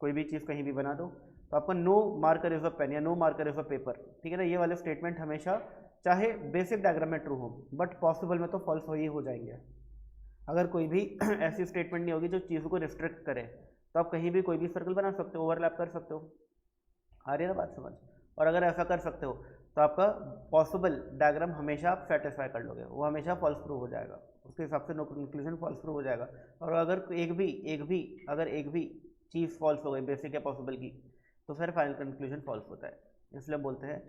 कोई भी चीज़ कहीं भी बना दो, तो आपका no marker is a pen या no marker is a paper, ठीक है ना, ये वाले स्टेटमेंट हमेशा चाहे बेसिक डायग्राम में ट्रू हो बट पॉसिबल में तो फॉल्स ही हो जाएंगे। अगर कोई भी ऐसी स्टेटमेंट नहीं होगी जो चीज़ों को रिस्ट्रिक्ट करे, तो आप कहीं भी कोई भी सर्कल बना सकते हो, ओवरलैप कर सकते हो। आ रही है ना बात समझ? और अगर ऐसा कर सकते हो तो आपका पॉसिबल डायग्राम हमेशा आप सेटिस्फाई कर लोगे, वो हमेशा फॉल्स प्रूव हो जाएगा, उसके हिसाब से नो कंक्लूजन फॉल्स प्रूव हो जाएगा। और अगर एक भी चीज़ फॉल्स हो गई बेसिक या पॉसिबल की, तो फिर फाइनल कंक्लूजन फॉल्स होता है। इसलिए बोलते हैं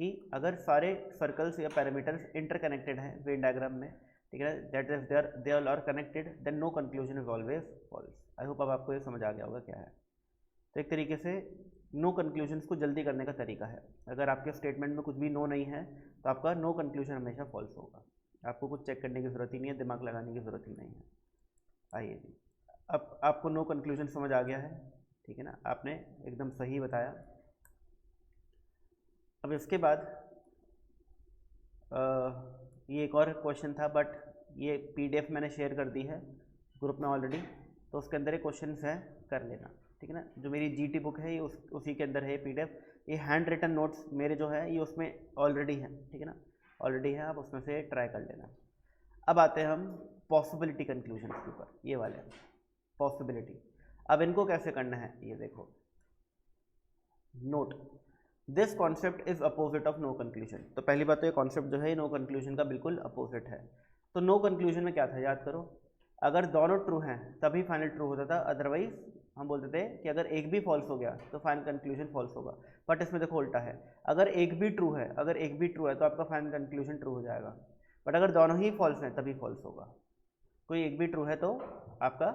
कि अगर सारे सर्कल्स या पैरामीटर्स इंटरकनेक्टेड हैं वेन डायग्राम में, ठीक है, that is they all are connected, then no conclusion is always false. I hope अब आपको ये समझ आ गया होगा क्या है। तो एक तरीके से नो कंक्लूजन्स को जल्दी करने का तरीका है, अगर आपके स्टेटमेंट में कुछ भी नो नहीं है तो आपका नो कंक्लूजन हमेशा फॉल्स होगा, आपको कुछ चेक करने की ज़रूरत ही नहीं है, दिमाग लगाने की ज़रूरत ही नहीं है। आइए जी, अब आपको नो कंक्लूजन समझ आ गया है, ठीक है ना, आपने एकदम सही बताया। अब इसके बाद ये एक और क्वेश्चन था, बट ये पीडीएफ मैंने शेयर कर दी है ग्रुप में ऑलरेडी, तो उसके अंदर ये क्वेश्चन है, कर लेना, ठीक है ना। जो मेरी जीटी बुक है ये उसी के अंदर है पीडीएफ, ये हैंड रिटन नोट्स मेरे जो है ये उसमें ऑलरेडी है, ठीक है ना, ऑलरेडी है, आप उसमें से ट्राई कर लेना। अब आते हैं हम पॉसिबिलिटी कंक्लूजन के ऊपर, ये वाले पॉसिबिलिटी। अब इनको कैसे करना है ये देखो, note this concept is opposite of no conclusion. तो पहली बात तो ये कॉन्सेप्ट जो है नो कंक्लूजन का बिल्कुल अपोजिट है। तो नो कंक्लूजन में क्या था याद करो, अगर दोनों ट्रू हैं तभी फाइनल ट्रू होता था, अदरवाइज हम बोलते थे कि अगर एक भी फॉल्स हो गया तो फाइनल कंक्लूजन फॉल्स होगा। बट इसमें देखो उल्टा है, अगर एक भी ट्रू है तो आपका फाइनल कंक्लूजन ट्रू हो जाएगा, बट अगर दोनों ही फॉल्स हैं तभी फॉल्स होगा। कोई एक भी ट्रू है तो आपका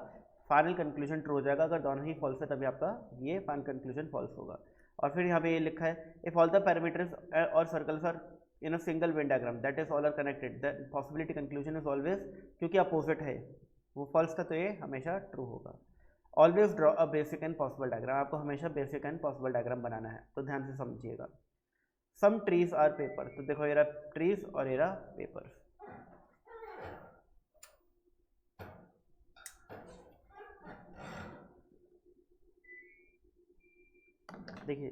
फाइनल कंक्लूजन ट्रू हो जाएगा, अगर दोनों ही फॉल्स है तभी आपका ये फाइनल कंक्लूजन फॉल्स होगा। और फिर यहाँ पे ये लिखा है इफ ऑल द पैरामीटर्स और circles are in a single Venn diagram that is all are connected, the possibility conclusion is always, क्योंकि अपोजिट है, वो फॉल्स था तो ये हमेशा ट्रू होगा। Always draw a basic and possible diagram, आपको हमेशा बेसिक एंड पॉसिबल डायग्राम बनाना है, तो ध्यान से समझिएगा। सम ट्रीज आर पेपर, तो देखो ये रहा ट्रीज और ये रहा पेपर। देखिए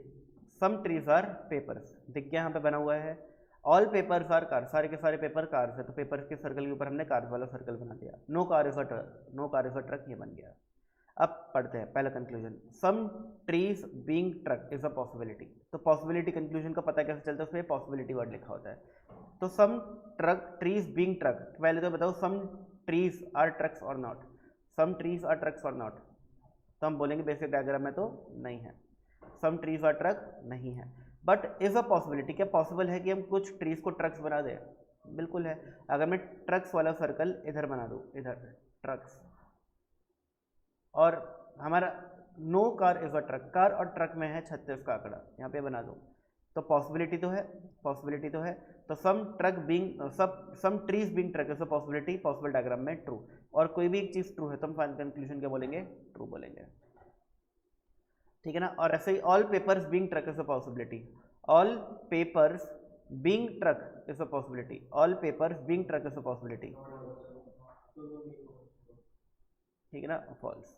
सम ट्रीज आर पेपर्स दिख गया, यहाँ पे बना हुआ है। ऑल पेपर्स आर कार, सारे के सारे पेपर कार्स है, तो पेपर के सर्कल के ऊपर हमने कार्स वाला सर्कल बना दिया। No car is a truck, no car is a truck, ये बन गया। अब पढ़ते हैं पहला conclusion, some trees being truck is a possibility. तो पॉसिबिलिटी कंक्लूजन का पता कैसे चलता है, उसमें पॉसिबिलिटी वर्ड लिखा होता है। तो सम ट्रीज बीइंग ट्रक, पहले तो बताओ सम ट्रीज आर ट्रक्स और not, some trees are trucks और नॉट, तो हम बोलेंगे बेसिक डायग्राम में तो नहीं है, सम ट्रीज आर ट्रक नहीं है, बट इज अ पॉसिबिलिटी, क्या पॉसिबल है कि हम कुछ ट्रीज को ट्रक्स बना दें? बिल्कुल है। अगर मैं ट्रक्स वाला सर्कल इधर बना दूँ, इधर ट्रक्स, और हमारा no car is a truck, car और ट्रक में है 36 का आंकड़ा, यहाँ पे बना दूँ, तो पॉसिबिलिटी तो है, पॉसिबिलिटी तो है। तो some truck being some trees being truck is a possibility, possible diagram में ट्रू, और कोई भी एक चीज़ ट्रू है तो हम फाइनल कंक्लूजन क्या बोलेंगे? ट्रू बोलेंगे, ठीक है ना। और ऐसे ही all papers being truck is a possibility, all papers being truck is a possibility, all papers being truck is a possibility, ठीक है ना, फॉल्स,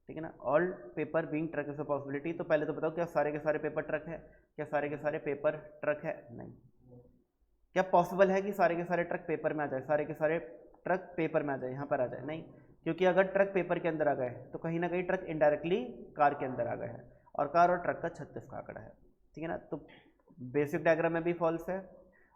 ठीक है ना। All paper being truck is a possibility, तो पहले तो बताओ क्या सारे के सारे पेपर ट्रक है? क्या सारे के सारे पेपर ट्रक है? नहीं। क्या पॉसिबल है कि सारे के सारे ट्रक पेपर में आ जाए, सारे के सारे ट्रक पेपर में आ जाए, यहाँ पर आ जाए? नहीं। क्योंकि अगर ट्रक पेपर के अंदर आ गए तो कहीं ना कहीं ट्रक इनडायरेक्टली कार के अंदर आ गए हैं, और कार और ट्रक का 36 का आंकड़ा है, ठीक है ना। तो बेसिक डायग्राम में भी फॉल्स है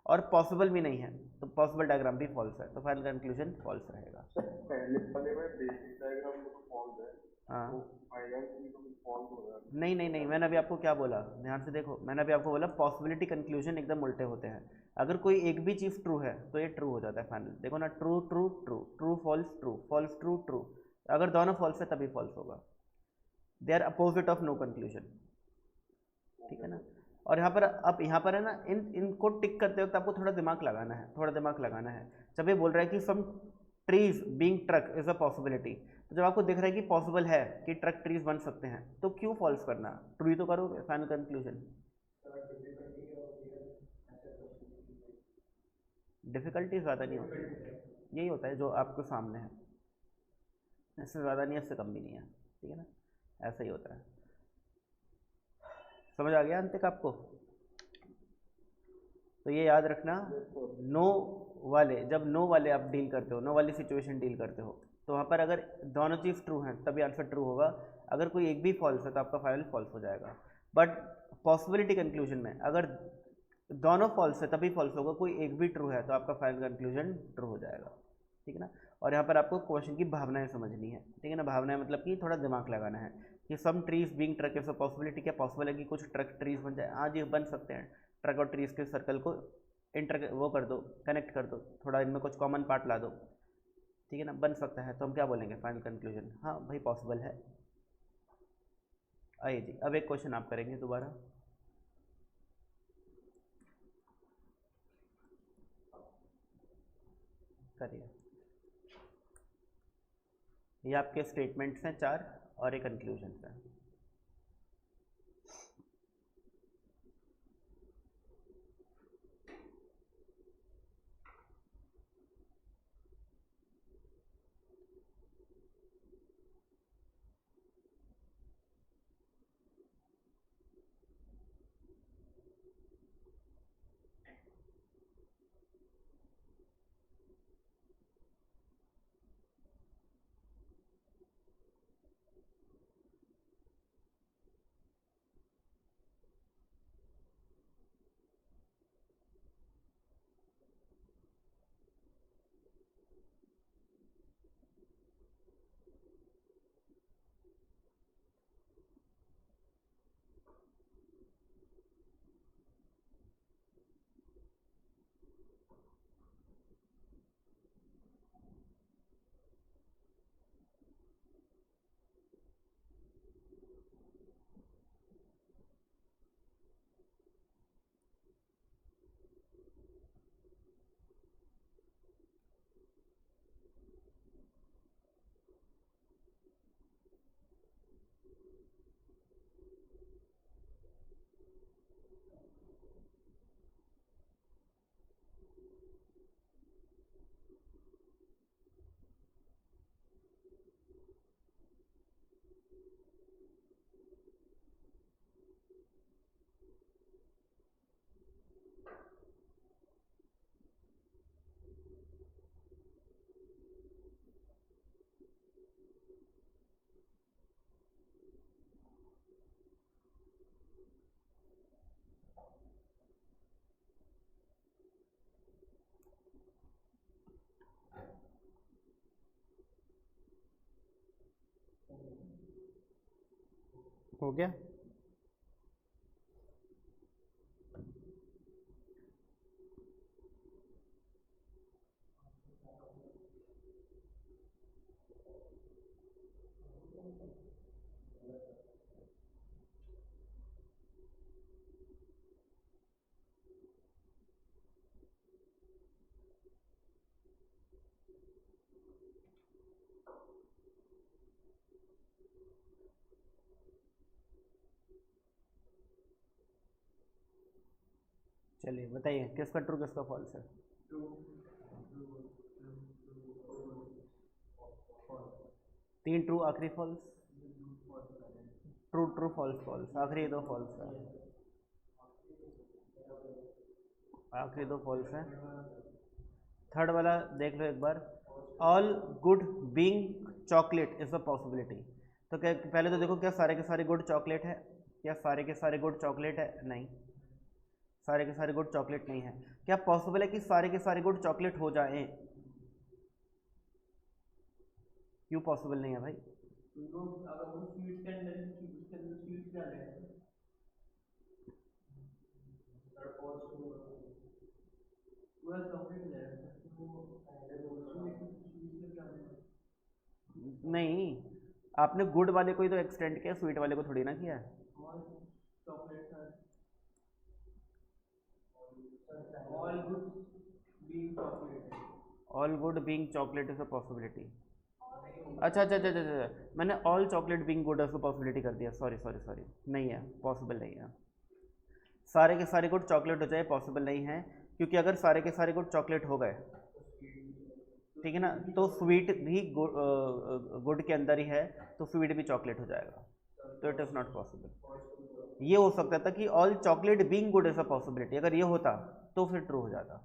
और पॉसिबल भी नहीं है, तो पॉसिबल डायग्राम भी फॉल्स है, तो फाइनल कंक्लूजन फॉल्स रहेगा। सर पहले वाले में बेसिक डायग्राम में तो फॉल्स है, हाँ, तो फाइनल में तो फॉल्स हो रहा है। नहीं नहीं नहीं, मैंने अभी आपको क्या बोला, ध्यान से देखो, मैंने अभी आपको बोला पॉसिबिलिटी कंक्लूजन एकदम उल्टे होते हैं। अगर कोई एक भी चीज़ ट्रू है तो ये ट्रू हो जाता है फाइनल। देखो ना, true true true, true false true, false true true, अगर दोनों फॉल्स है तभी फॉल्स होगा। They are opposite of no conclusion, ठीक है ना। और यहाँ पर अब यहाँ पर है ना, इनको टिक करते वक्त आपको थोड़ा दिमाग लगाना है, थोड़ा दिमाग लगाना है। जब ये बोल रहा है कि some trees being truck is a possibility, तो जब आपको दिख रहा है कि पॉसिबल है कि ट्रक ट्रीज बन सकते हैं, तो क्यों फॉल्स करना, ट्रू ही तो करोगे फाइनल कंक्लूजन। डिफिकल्टी ज़्यादा नहीं होती, यही होता है जो आपके सामने है, इससे ज़्यादा नहीं है, इससे कम भी नहीं है, ठीक है ना, ऐसा ही होता है। समझ आ गया अंत तक आपको। तो ये याद रखना, नो वाले, जब नो वाले आप डील करते हो, नो वाली सिचुएशन डील करते हो, तो वहाँ पर अगर दोनों चीज़ ट्रू हैं तभी आंसर ट्रू होगा, अगर कोई एक भी फॉल्स है तो आपका फाइनल फॉल्स हो जाएगा। बट पॉसिबिलिटी कंक्लूजन में अगर दोनों फॉल्स है तभी फॉल्स होगा, कोई एक भी ट्रू है तो आपका फाइनल कंक्लूजन ट्रू हो जाएगा, ठीक है ना। और यहाँ पर आपको क्वेश्चन की भावनाएं समझनी है, ठीक है ना। भावनाएं मतलब कि थोड़ा दिमाग लगाना है कि some trees being truck is a possibility, क्या पॉसिबल है कि कुछ ट्रक ट्रीज बन जाए, हाँ जी बन सकते हैं। ट्रक और ट्रीज के सर्कल को इंटर वो कर दो, कनेक्ट कर दो, थोड़ा इनमें कुछ कॉमन पार्ट ला दो, ठीक है ना, बन सकता है, तो हम क्या बोलेंगे फाइनल कंक्लूजन, हाँ भाई पॉसिबल है। आइए जी, अब एक क्वेश्चन आप करेंगे दोबारा, करिए। ये आपके स्टेटमेंट्स हैं 4 और एक कंक्लूजन है। हो गया। चलिए बताइए किसका ट्रू किसका फॉल्स है। तीन ट्रू आखिरी false, true true false false, आखिरी दो फॉल्स है, आखिरी दो फॉल्स हैं। थर्ड वाला देख लो एक बार, all good being chocolate is a possibility. तो क्या पहले तो देखो क्या सारे के सारे गुड चॉकलेट है, क्या सारे के सारे गुड चॉकलेट है? नहीं, सारे के सारे गुड चॉकलेट नहीं है। क्या पॉसिबल है कि सारे के सारे गुड चॉकलेट हो जाएं? क्यों पॉसिबल नहीं है भाई? अगर वो स्वीट के अंदर उसके अंदर स्वीट डाले पूरा चॉकलेट ले नहीं, आपने गुड वाले को ही तो एक्सटेंड किया, स्वीट वाले को थोड़ी ना किया है। Chocolate all good being chocolate, all good being chocolate is a possibility. अच्छा अच्छा अच्छा अच्छा, मैंने all chocolate being good is a possibility कर दिया, सॉरी सॉरी सॉरी, नहीं है, पॉसिबल नहीं है। सारे के सारे गुड चॉकलेट हो जाए पॉसिबल नहीं है, क्योंकि अगर सारे के सारे गुड चॉकलेट हो गए, ठीक है ना, तो स्वीट भी गुड के अंदर ही है, तो स्वीट भी चॉकलेट हो जाएगा, तो इट इज़ नॉट पॉसिबल। ये हो सकता था कि all chocolate being good is a possibility, अगर ये होता तो फिर ट्रू हो जाता,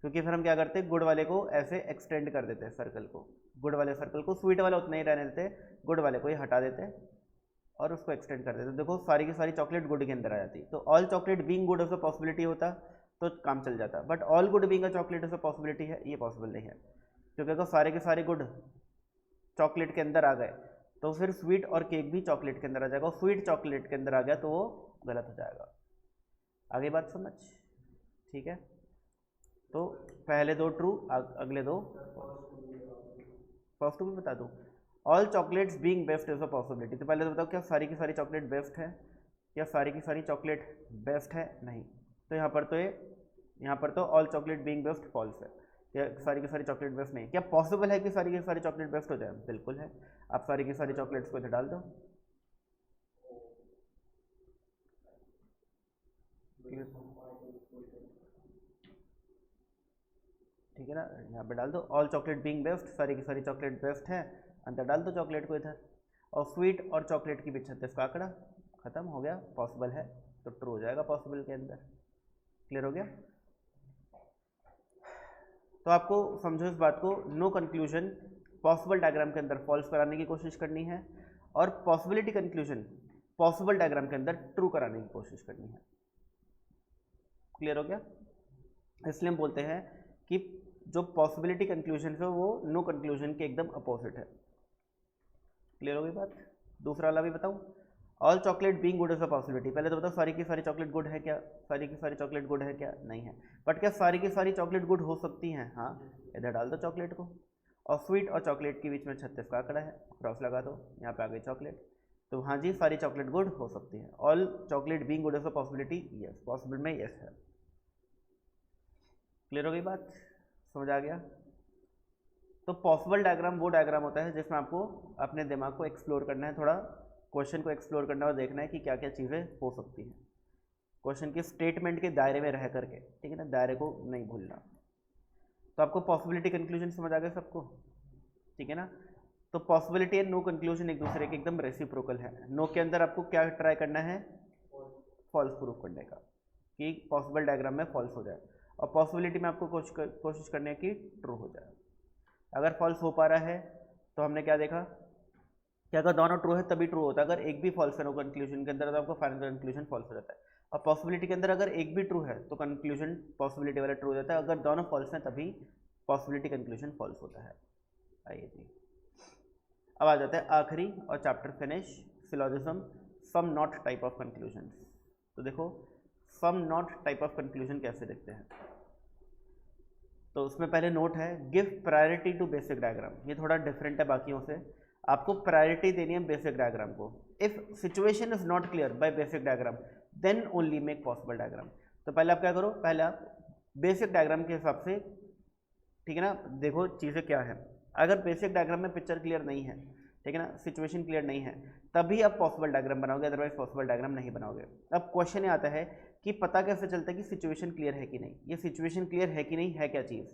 क्योंकि फिर हम क्या करते, गुड वाले को ऐसे एक्सटेंड कर देते हैं सर्कल को, गुड वाले सर्कल को, स्वीट वाला उतना ही रहने देते, गुड वाले को ही हटा देते और उसको एक्सटेंड कर देते। देखो सारी की सारी चॉकलेट गुड के अंदर आ जाती, तो all chocolate being good is a possibility होता तो काम चल जाता, but all good being a chocolate is a possibility है, ये पॉसिबल नहीं है, क्योंकि अगर सारे के सारे गुड चॉकलेट के अंदर आ गए तो फिर स्वीट और केक भी चॉकलेट के अंदर आ जाएगा, और स्वीट चॉकलेट के अंदर आ गया तो वो गलत हो जाएगा। आगे बात समझ, ठीक है? तो पहले दो ट्रू, अगले दो फर्स्ट भी बता दूँ। All chocolates being best is a possibility, तो पहले तो बताओ क्या सारी की सारी चॉकलेट बेस्ट है? क्या सारी की सारी चॉकलेट बेस्ट है? नहीं, तो यहाँ पर तो all chocolate being best false है, क्या सारी की सारी चॉकलेट बेस्ट नहीं। क्या पॉसिबल है कि सारी की सारी चॉकलेट बेस्ट हो जाए? बिल्कुल है, आप सारी की सारी चॉकलेट्स को इधर डाल दो, ठीक है ना, यहाँ पे डाल दो ऑल चॉकलेट बीइंग बेस्ट, सारी की सारी चॉकलेट बेस्ट है, अंदर डाल दो चॉकलेट को इधर, और स्वीट और चॉकलेट के बीच 36 का आंकड़ा, खत्म हो गया, पॉसिबल है तो ट्रू हो जाएगा पॉसिबल के अंदर। क्लियर हो गया? तो आपको समझो इस बात को, नो कंक्लूजन पॉसिबल डायग्राम के अंदर फॉल्स कराने की कोशिश करनी है, और पॉसिबिलिटी कंक्लूजन पॉसिबल डायग्राम के अंदर ट्रू कराने की कोशिश करनी है। क्लियर हो गया? इसलिए हम बोलते हैं कि जो पॉसिबिलिटी कंक्लूजन है वो नो कंक्लूजन के एकदम अपोजिट है। क्लियर हो गई बात? दूसरा वाला भी बताऊं, all chocolate being good is a possibility, पहले तो बताओ सारी की सारी चॉकलेट गुड है क्या? सारी की सारी चॉकलेट गुड है क्या? नहीं है, बट क्या सारी की सारी चॉकलेट गुड हो सकती हैं? हाँ, इधर डाल दो चॉकलेट को, और स्वीट और चॉकलेट के बीच में 36 का आंकड़ा है, क्रॉस लगा दो, यहाँ पे आ गई चॉकलेट, तो हाँ जी सारी चॉकलेट गुड हो सकती है, all chocolate being good is a possibility, yes, possible में यस है। क्लियर हो गई बात? समझ आ गया? तो पॉसिबल डायग्राम वो डायग्राम होता है जिसमें आपको अपने दिमाग को एक्सप्लोर करना है, थोड़ा क्वेश्चन को एक्सप्लोर करना है और देखना है कि क्या क्या चीज़ें हो सकती हैं, क्वेश्चन के स्टेटमेंट के दायरे में रह करके, ठीक है ना, दायरे को नहीं भूलना। तो आपको पॉसिबिलिटी कंक्लूजन समझ आ गया सबको? ठीक है ना? तो पॉसिबिलिटी एंड नो कंक्लूजन एक दूसरे के एकदम रेसिप्रोकल है। नो के अंदर आपको क्या ट्राई करना है? फॉल्स प्रूफ करने का, कि पॉसिबल डायग्राम में फॉल्स हो जाए, और पॉसिबिलिटी में आपको कोशिश करने की ट्रू हो जाए। अगर फॉल्स हो पा रहा है तो हमने क्या देखा कि अगर दोनों ट्रू है तभी ट्रू होता है, अगर एक भी फॉल्स है नो कंक्लूजन के अंदर तो आपको फाइनल कंक्लूजन फॉल्स हो जाता है, और पॉसिबिलिटी के अंदर अगर एक भी ट्रू है तो कंक्लूजन पॉसिबिलिटी वाला ट्रू हो जाता है, अगर दोनों फॉल्स हैं तभी पॉसिबिलिटी कंक्लूजन फॉल्स होता है। आइए जी, अब आ जाता है आखिरी और chapter finish, syllogism, some not type of conclusion. तो देखो some not type of conclusion कैसे देखते हैं, तो उसमें पहले नोट है, give priority to basic diagram, ये थोड़ा डिफरेंट है बाकियों से, आपको प्रायोरिटी देनी है बेसिक डायग्राम को। If situation is not clear by basic diagram then only make possible diagram. तो पहले आप क्या करो, पहले आप बेसिक डायग्राम के हिसाब से, ठीक है ना, देखो चीज़ें क्या है। अगर बेसिक डायग्राम में पिक्चर क्लियर नहीं है, ठीक है ना, सिचुएशन क्लियर नहीं है, तभी आप पॉसिबल डायग्राम बनाओगे, अदरवाइज पॉसिबल डायग्राम नहीं बनाओगे। अब क्वेश्चन ये आता है कि पता कैसे चलता है कि सिचुएशन क्लियर है कि नहीं, ये सिचुएशन क्लियर है कि नहीं है, क्या चीज़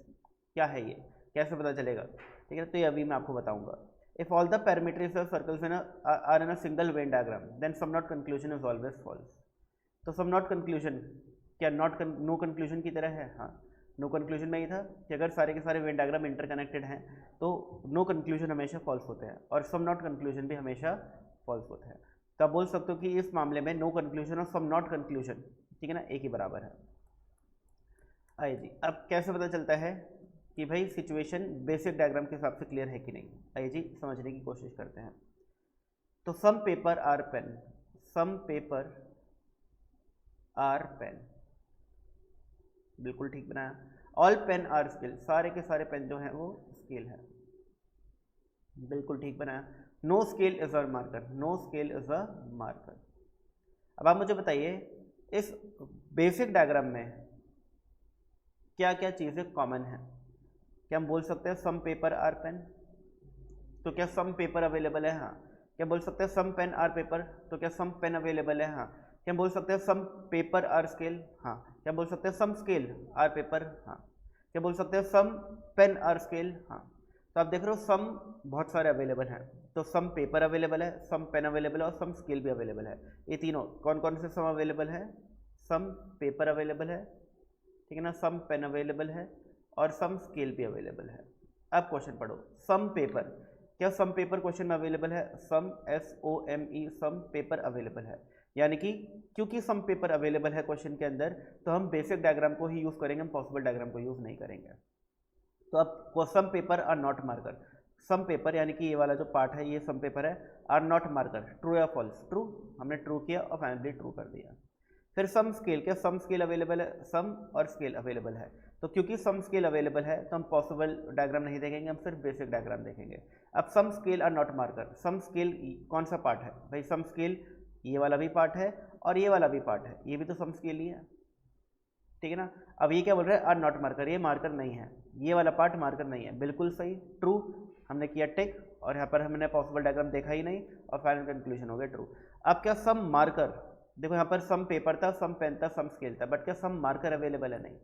क्या है, ये कैसे पता चलेगा, ठीक है? तो ये अभी मैं आपको बताऊंगा। If all the parameters of circles in are in a single Venn diagram then some not conclusion is always false. तो सम नॉट कंक्लूजन क्या नो कंक्लूजन की तरह है? हाँ, नो कंक्लूजन में ये था कि अगर सारे के सारे वेन डायग्राम इंटरकनेक्टेड हैं तो नो कंक्लूजन हमेशा फॉल्स होते हैं और सम नॉट कंक्लूजन भी हमेशा फॉल्स होते हैं। तो आप बोल सकते हो कि इस मामले में नो कंक्लूजन और सम नॉट कंक्लूजन, ठीक है ना, एक ही बराबर है। आइए जी, अब कैसे पता चलता है कि भाई सिचुएशन बेसिक डायग्राम के हिसाब से क्लियर है कि नहीं? आइए जी समझने की कोशिश करते हैं। तो some paper are pen, some paper are pen, बिल्कुल ठीक बनाया। ऑल पेन आर स्केल, सारे के सारे पेन जो हैं वो स्केल है, बिल्कुल ठीक बनाया। No scale is a marker, no scale is a marker. अब आप मुझे बताइए इस बेसिक डायग्राम में क्या क्या चीज़ें कॉमन है? क्या हम बोल सकते हैं सम पेपर आर पेन? तो क्या सम पेपर अवेलेबल है? हाँ। क्या बोल सकते हैं सम पेन आर पेपर? तो क्या सम पेन अवेलेबल है? हाँ। क्या बोल सकते हैं सम पेपर आर स्केल? हाँ। क्या बोल सकते हैं सम स्केल आर पेपर? हाँ। क्या बोल सकते हैं सम पेन आर स्केल? हाँ। तो आप देख रहे हो सम बहुत सारे अवेलेबल हैं, तो सम पेपर अवेलेबल है, सम पेन अवेलेबल है और सम स्केल भी अवेलेबल है। ये तीनों कौन कौन से सम अवेलेबल है? सम पेपर अवेलेबल है, ठीक है ना, सम पेन अवेलेबल है और सम स्केल भी अवेलेबल है। अब क्वेश्चन पढ़ो, सम पेपर, क्या सम पेपर क्वेश्चन में अवेलेबल है? सम SOME, सम पेपर अवेलेबल है, यानी कि क्योंकि सम पेपर अवेलेबल है क्वेश्चन के अंदर तो हम बेसिक डायग्राम को ही यूज़ करेंगे, हम पॉसिबल डायग्राम को यूज़ नहीं करेंगे। तो अब some paper are not marker, some paper यानी कि ये वाला जो पार्ट है ये सम पेपर है, आर नॉट मार्कर, ट्रू या फॉल्स? ट्रू, हमने ट्रू किया और फाइनली ट्रू कर दिया। फिर सम स्केल, क्या सम स्केल अवेलेबल है? सम और स्केल अवेलेबल है, तो क्योंकि सम स्केल अवेलेबल है तो हम पॉसिबल डायग्राम नहीं देखेंगे, हम सिर्फ बेसिक डायग्राम देखेंगे। अब some scale are not marker, some scale कौन सा पार्ट है भाई? सम स्केल ये वाला भी पार्ट है और ये वाला भी पार्ट है, ये भी तो सम स्केल ही है, ठीक है ना। अब ये क्या बोल रहे हैं? आर नॉट मार्कर, ये मार्कर नहीं है, ये वाला पार्ट मार्कर नहीं है, बिल्कुल सही, ट्रू, हमने किया टिक और यहाँ पर हमने पॉसिबल डायग्राम देखा ही नहीं और फाइनल कंक्लूजन हो गया ट्रू। अब क्या सम मार्कर, देखो यहाँ पर सम पेपर था, सम पेन था, सम स्केल था, बट क्या सम मार्कर अवेलेबल है? नहीं,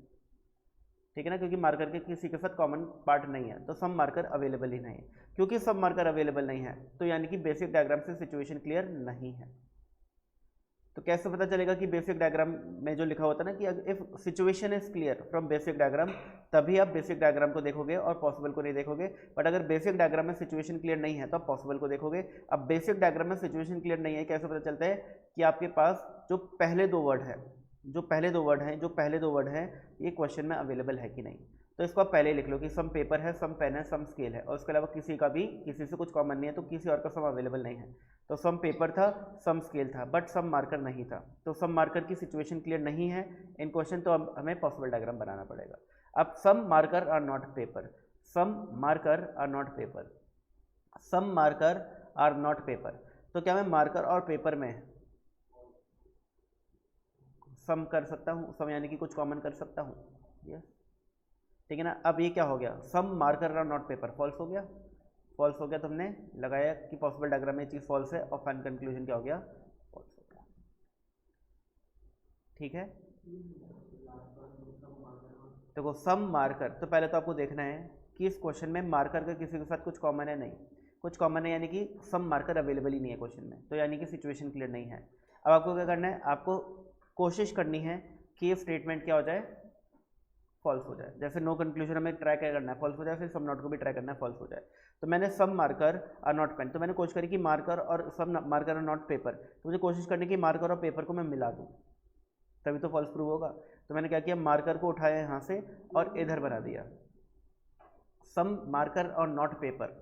ठीक है ना, क्योंकि मार्कर के किसी के साथ कॉमन पार्ट नहीं है तो सम मार्कर अवेलेबल ही नहीं है। क्योंकि सम मार्कर अवेलेबल नहीं है तो यानी कि बेसिक डायग्राम से सिचुएशन क्लियर नहीं है। तो कैसे पता चलेगा कि बेसिक डायग्राम में जो लिखा होता है ना कि if situation is clear from basic diagram, तभी आप बेसिक डायग्राम को देखोगे और पॉसिबल को नहीं देखोगे। बट अगर बेसिक डायग्राम में सिचुएशन क्लियर नहीं है तो आप पॉसिबल को देखोगे। अब बेसिक डायग्राम में सिचुएशन क्लियर नहीं है, कैसे पता चलता है? कि आपके पास जो पहले दो वर्ड है, जो पहले दो वर्ड हैं ये क्वेश्चन में अवेलेबल है कि नहीं। तो इसको आप पहले ही लिख लो कि सम पेपर है, सम पेन है, सम स्केल है और उसके अलावा किसी से कुछ कॉमन नहीं है, तो किसी और का सम अवेलेबल नहीं है। तो सम पेपर था, सम स्केल था, बट सम मार्कर नहीं था, तो सम मार्कर की सिचुएशन क्लियर नहीं है इन क्वेश्चन, तो अब हमें पॉसिबल डायग्राम बनाना पड़ेगा। अब some marker are not paper, some marker are not paper, some marker are not paper, तो क्या मैं मार्कर और पेपर में सम कर सकता हूँ? सम यानी कि कुछ कॉमन कर सकता हूँ, यस, ठीक है ना। अब ये क्या हो गया? Some marker are not paper false हो गया, फॉल्स हो गया, तो हमने लगाया कि पॉसिबल डायग्राम में ये चीज़ फॉल्स है और फाइनल कंक्लूजन क्या हो गया? फॉल्स हो गया, ठीक है। देखो सम मार्कर, तो पहले तो आपको देखना है कि इस क्वेश्चन में मार्कर का किसी के साथ कुछ कॉमन है? नहीं, कुछ कॉमन है, यानी कि सम मार्कर अवेलेबल ही नहीं है क्वेश्चन में, तो यानी कि सिचुएशन क्लियर नहीं है। अब आपको क्या करना है? आपको कोशिश करनी है कि ये स्टेटमेंट क्या हो जाए? फॉल्स हो जाए। जैसे नो कंक्लूजन हमें ट्राई क्या करना है? फॉल्स हो जाए। फिर सम नॉट को भी ट्राई करना है, फॉल्स हो जाए। तो मैंने सम मार्कर आर नॉट पेन, तो मैंने कोशिश करी कि मार्कर और सम मार्कर आर नॉट पेपर, तो मुझे कोशिश करनी कि मार्कर और पेपर को मैं मिला दूँ, तभी तो फॉल्स प्रूव होगा। तो मैंने क्या किया? मार्कर को उठाया यहाँ से और इधर बना दिया, सम मार्कर और नॉट पेपर।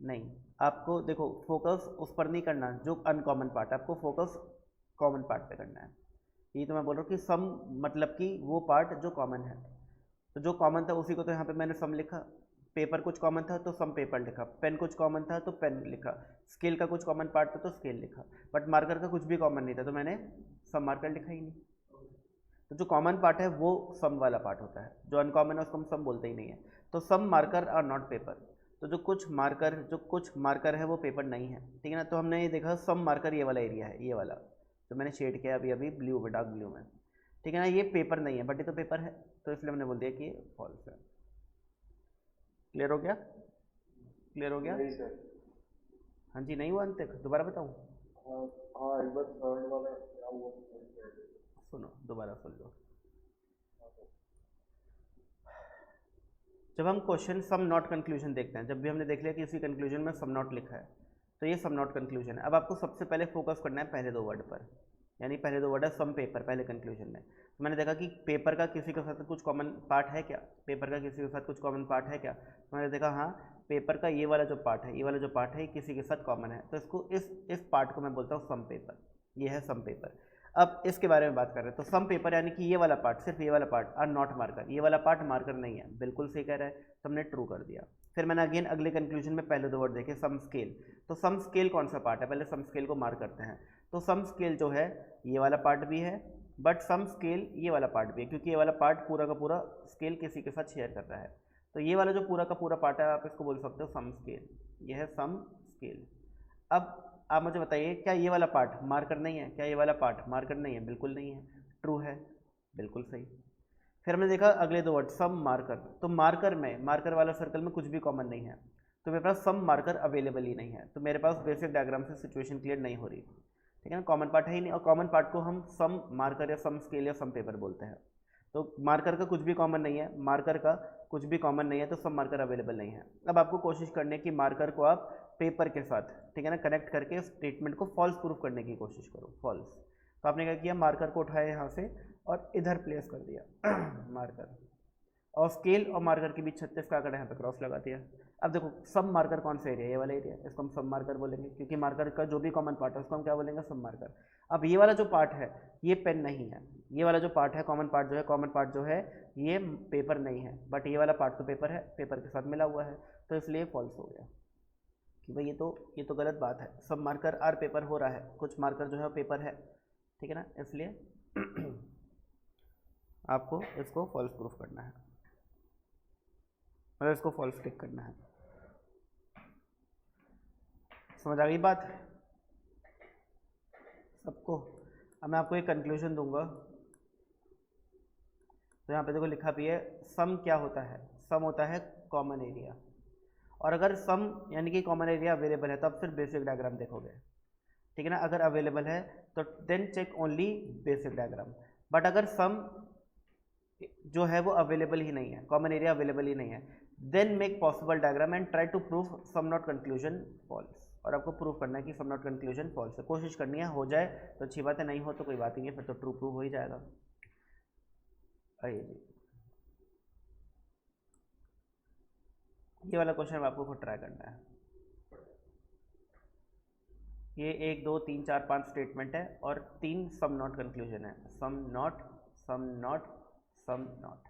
नहीं, आपको देखो फोकस उस पर नहीं करना जो अनकॉमन पार्ट है, आपको फोकस कॉमन पार्ट पे करना है। ये तो मैं बोल रहा हूँ कि सम मतलब कि वो पार्ट जो कॉमन है, तो जो कॉमन था उसी को तो यहाँ पे मैंने सम लिखा। पेपर कुछ कॉमन था तो सम पेपर लिखा, पेन कुछ कॉमन था तो पेन लिखा, स्केल का कुछ कॉमन पार्ट था तो स्केल लिखा, बट मार्कर का कुछ भी कॉमन नहीं था तो मैंने सम मार्कर लिखा ही नहीं। तो जो कॉमन पार्ट है वो सम वाला पार्ट होता है, जो अनकॉमन है उसको हम सम बोलते ही नहीं है। तो सम मार्कर आर नॉट पेपर, तो जो कुछ मार्कर है वो पेपर नहीं है, ठीक है ना। तो हमने ये देखा सम मार्कर ये वाला एरिया है, ये वाला तो मैंने शेड किया अभी ब्लू में, डार्क ब्लू में, ठीक है ना। ये पेपर नहीं है बट ये तो पेपर है, तो इसलिए मैंने बोल दिया कि ये फॉल्स है। क्लियर हो गया? क्लियर हो गया? नहीं सर। हाँ जी, नहीं हुआ अंत तक? दोबारा बताऊँ? हाँ एक बार थर्ड वाला क्या हुआ? सुनो दोबारा सुन लो। जब हम क्वेश्चन सम नॉट कंक्लूजन देखते हैं, जब भी हमने देख लिया कि इसी कंक्लूजन में सम नॉट लिखा है, तो ये सम नॉट कंक्लूजन है। अब आपको सबसे पहले फोकस करना है पहले दो वर्ड पर, यानी पहले दो वर्ड है सम पेपर पहले कंक्लूजन में। तो मैंने देखा कि पेपर का किसी के साथ कुछ कॉमन पार्ट है क्या, पेपर का किसी के साथ कुछ कॉमन पार्ट है क्या, तो मैंने देखा हाँ पेपर का ये वाला जो पार्ट है, ये वाला जो पार्ट है ये किसी के साथ कॉमन है, तो इसको इस पार्ट को मैं बोलता हूँ सम पेपर, ये है सम पेपर। अब इसके बारे में बात कर रहे हैं, तो सम पेपर यानी कि ये वाला पार्ट, सिर्फ ये वाला पार्ट आर नॉट मार्कर, ये वाला पार्ट मार्कर नहीं है, बिल्कुल सही कह रहा है, तो हमने ट्रू कर दिया। फिर मैंने अगेन अगले कंक्लूजन में पहले दो वर्ड देखे सम स्केल, तो सम स्केल कौन सा पार्ट है, पहले सम स्केल को मार्क करते हैं। तो सम स्केल जो है ये वाला पार्ट भी है, बट सम स्केल ये वाला पार्ट भी है, क्योंकि ये वाला पार्ट पूरा का पूरा स्केल किसी के साथ शेयर कर रहा है। तो ये वाला जो पूरा का पूरा पार्ट है आप इसको बोल सकते हो सम स्केल, ये है सम स्केल। अब आप मुझे बताइए क्या ये वाला पार्ट मार्कर नहीं है, क्या ये वाला पार्ट मार्कर नहीं है, बिल्कुल नहीं है, ट्रू है, बिल्कुल सही। फिर हमने देखा अगले दो वर्ड सम मार्कर, तो मार्कर में मार्कर वाला सर्कल में कुछ भी कॉमन नहीं है, तो मेरे पास सम मार्कर अवेलेबल ही नहीं है, तो मेरे पास बेसिक डायग्राम से सिचुएशन क्लियर नहीं हो रही, ठीक है ना, कॉमन पार्ट है ही नहीं, और कॉमन पार्ट को हम सम मार्कर या सम स्केल या सम पेपर बोलते हैं। तो मार्कर का कुछ भी कॉमन नहीं है, मार्कर का कुछ भी कॉमन नहीं है, तो सब मार्कर अवेलेबल नहीं है। अब आपको कोशिश करनी है कि मार्कर को आप पेपर के साथ, ठीक है ना, कनेक्ट करके स्टेटमेंट को फॉल्स प्रूफ करने की कोशिश करो, फॉल्स। तो आपने क्या किया, मार्कर को उठाया यहाँ से और इधर प्लेस कर दिया मार्कर, और स्केल और मार्कर के बीच 36 का आंकड़ा यहाँ पे क्रॉस लगा दिया। अब देखो सब मार्कर कौन सा एरिया, ये वाला एरिया, इसको हम सब मार्कर बोलेंगे, क्योंकि मार्कर का जो भी कॉमन पार्ट है उसको हम क्या बोलेंगे, सब मार्कर। अब ये वाला जो पार्ट है ये पेन नहीं है, ये वाला जो पार्ट है कॉमन पार्ट जो है, कॉमन पार्ट जो है ये पेपर नहीं है, बट ये वाला पार्ट तो पेपर है, पेपर के साथ मिला हुआ है, तो इसलिए फॉल्स हो गया कि भाई ये तो गलत बात है, सब मार्कर आर पेपर हो रहा है, कुछ मार्कर जो है पेपर है, ठीक है ना, इसलिए आपको इसको फॉल्स प्रूफ करना है, मतलब इसको फॉल्स टिक करना है। समझ आ गई बात सबको? अब मैं आपको एक कंक्लूजन दूंगा, तो यहाँ पे देखो लिखा भी है सम क्या होता है, सम होता है कॉमन एरिया, और अगर सम यानी कि कॉमन एरिया अवेलेबल है तो आप सिर्फ बेसिक डायग्राम देखोगे, ठीक है ना, अगर अवेलेबल है तो then check only basic diagram. But अगर सम जो है वो अवेलेबल ही नहीं है, कॉमन एरिया अवेलेबल ही नहीं है, then make possible diagram and try to prove some not conclusion false, और आपको प्रूव करना है कि सम नॉट कंक्लूजन फॉल्स है, कोशिश करनी है, हो जाए तो अच्छी बात है, नहीं हो तो कोई बात नहीं है, फिर तो ट्रू प्रूव हो ही जाएगा। आइए जी, ये वाला क्वेश्चन आपको खुद ट्राई करना है। ये 1 2 3 4 5 स्टेटमेंट है और 3 सम नॉट कंक्लूजन है, some not some not some not.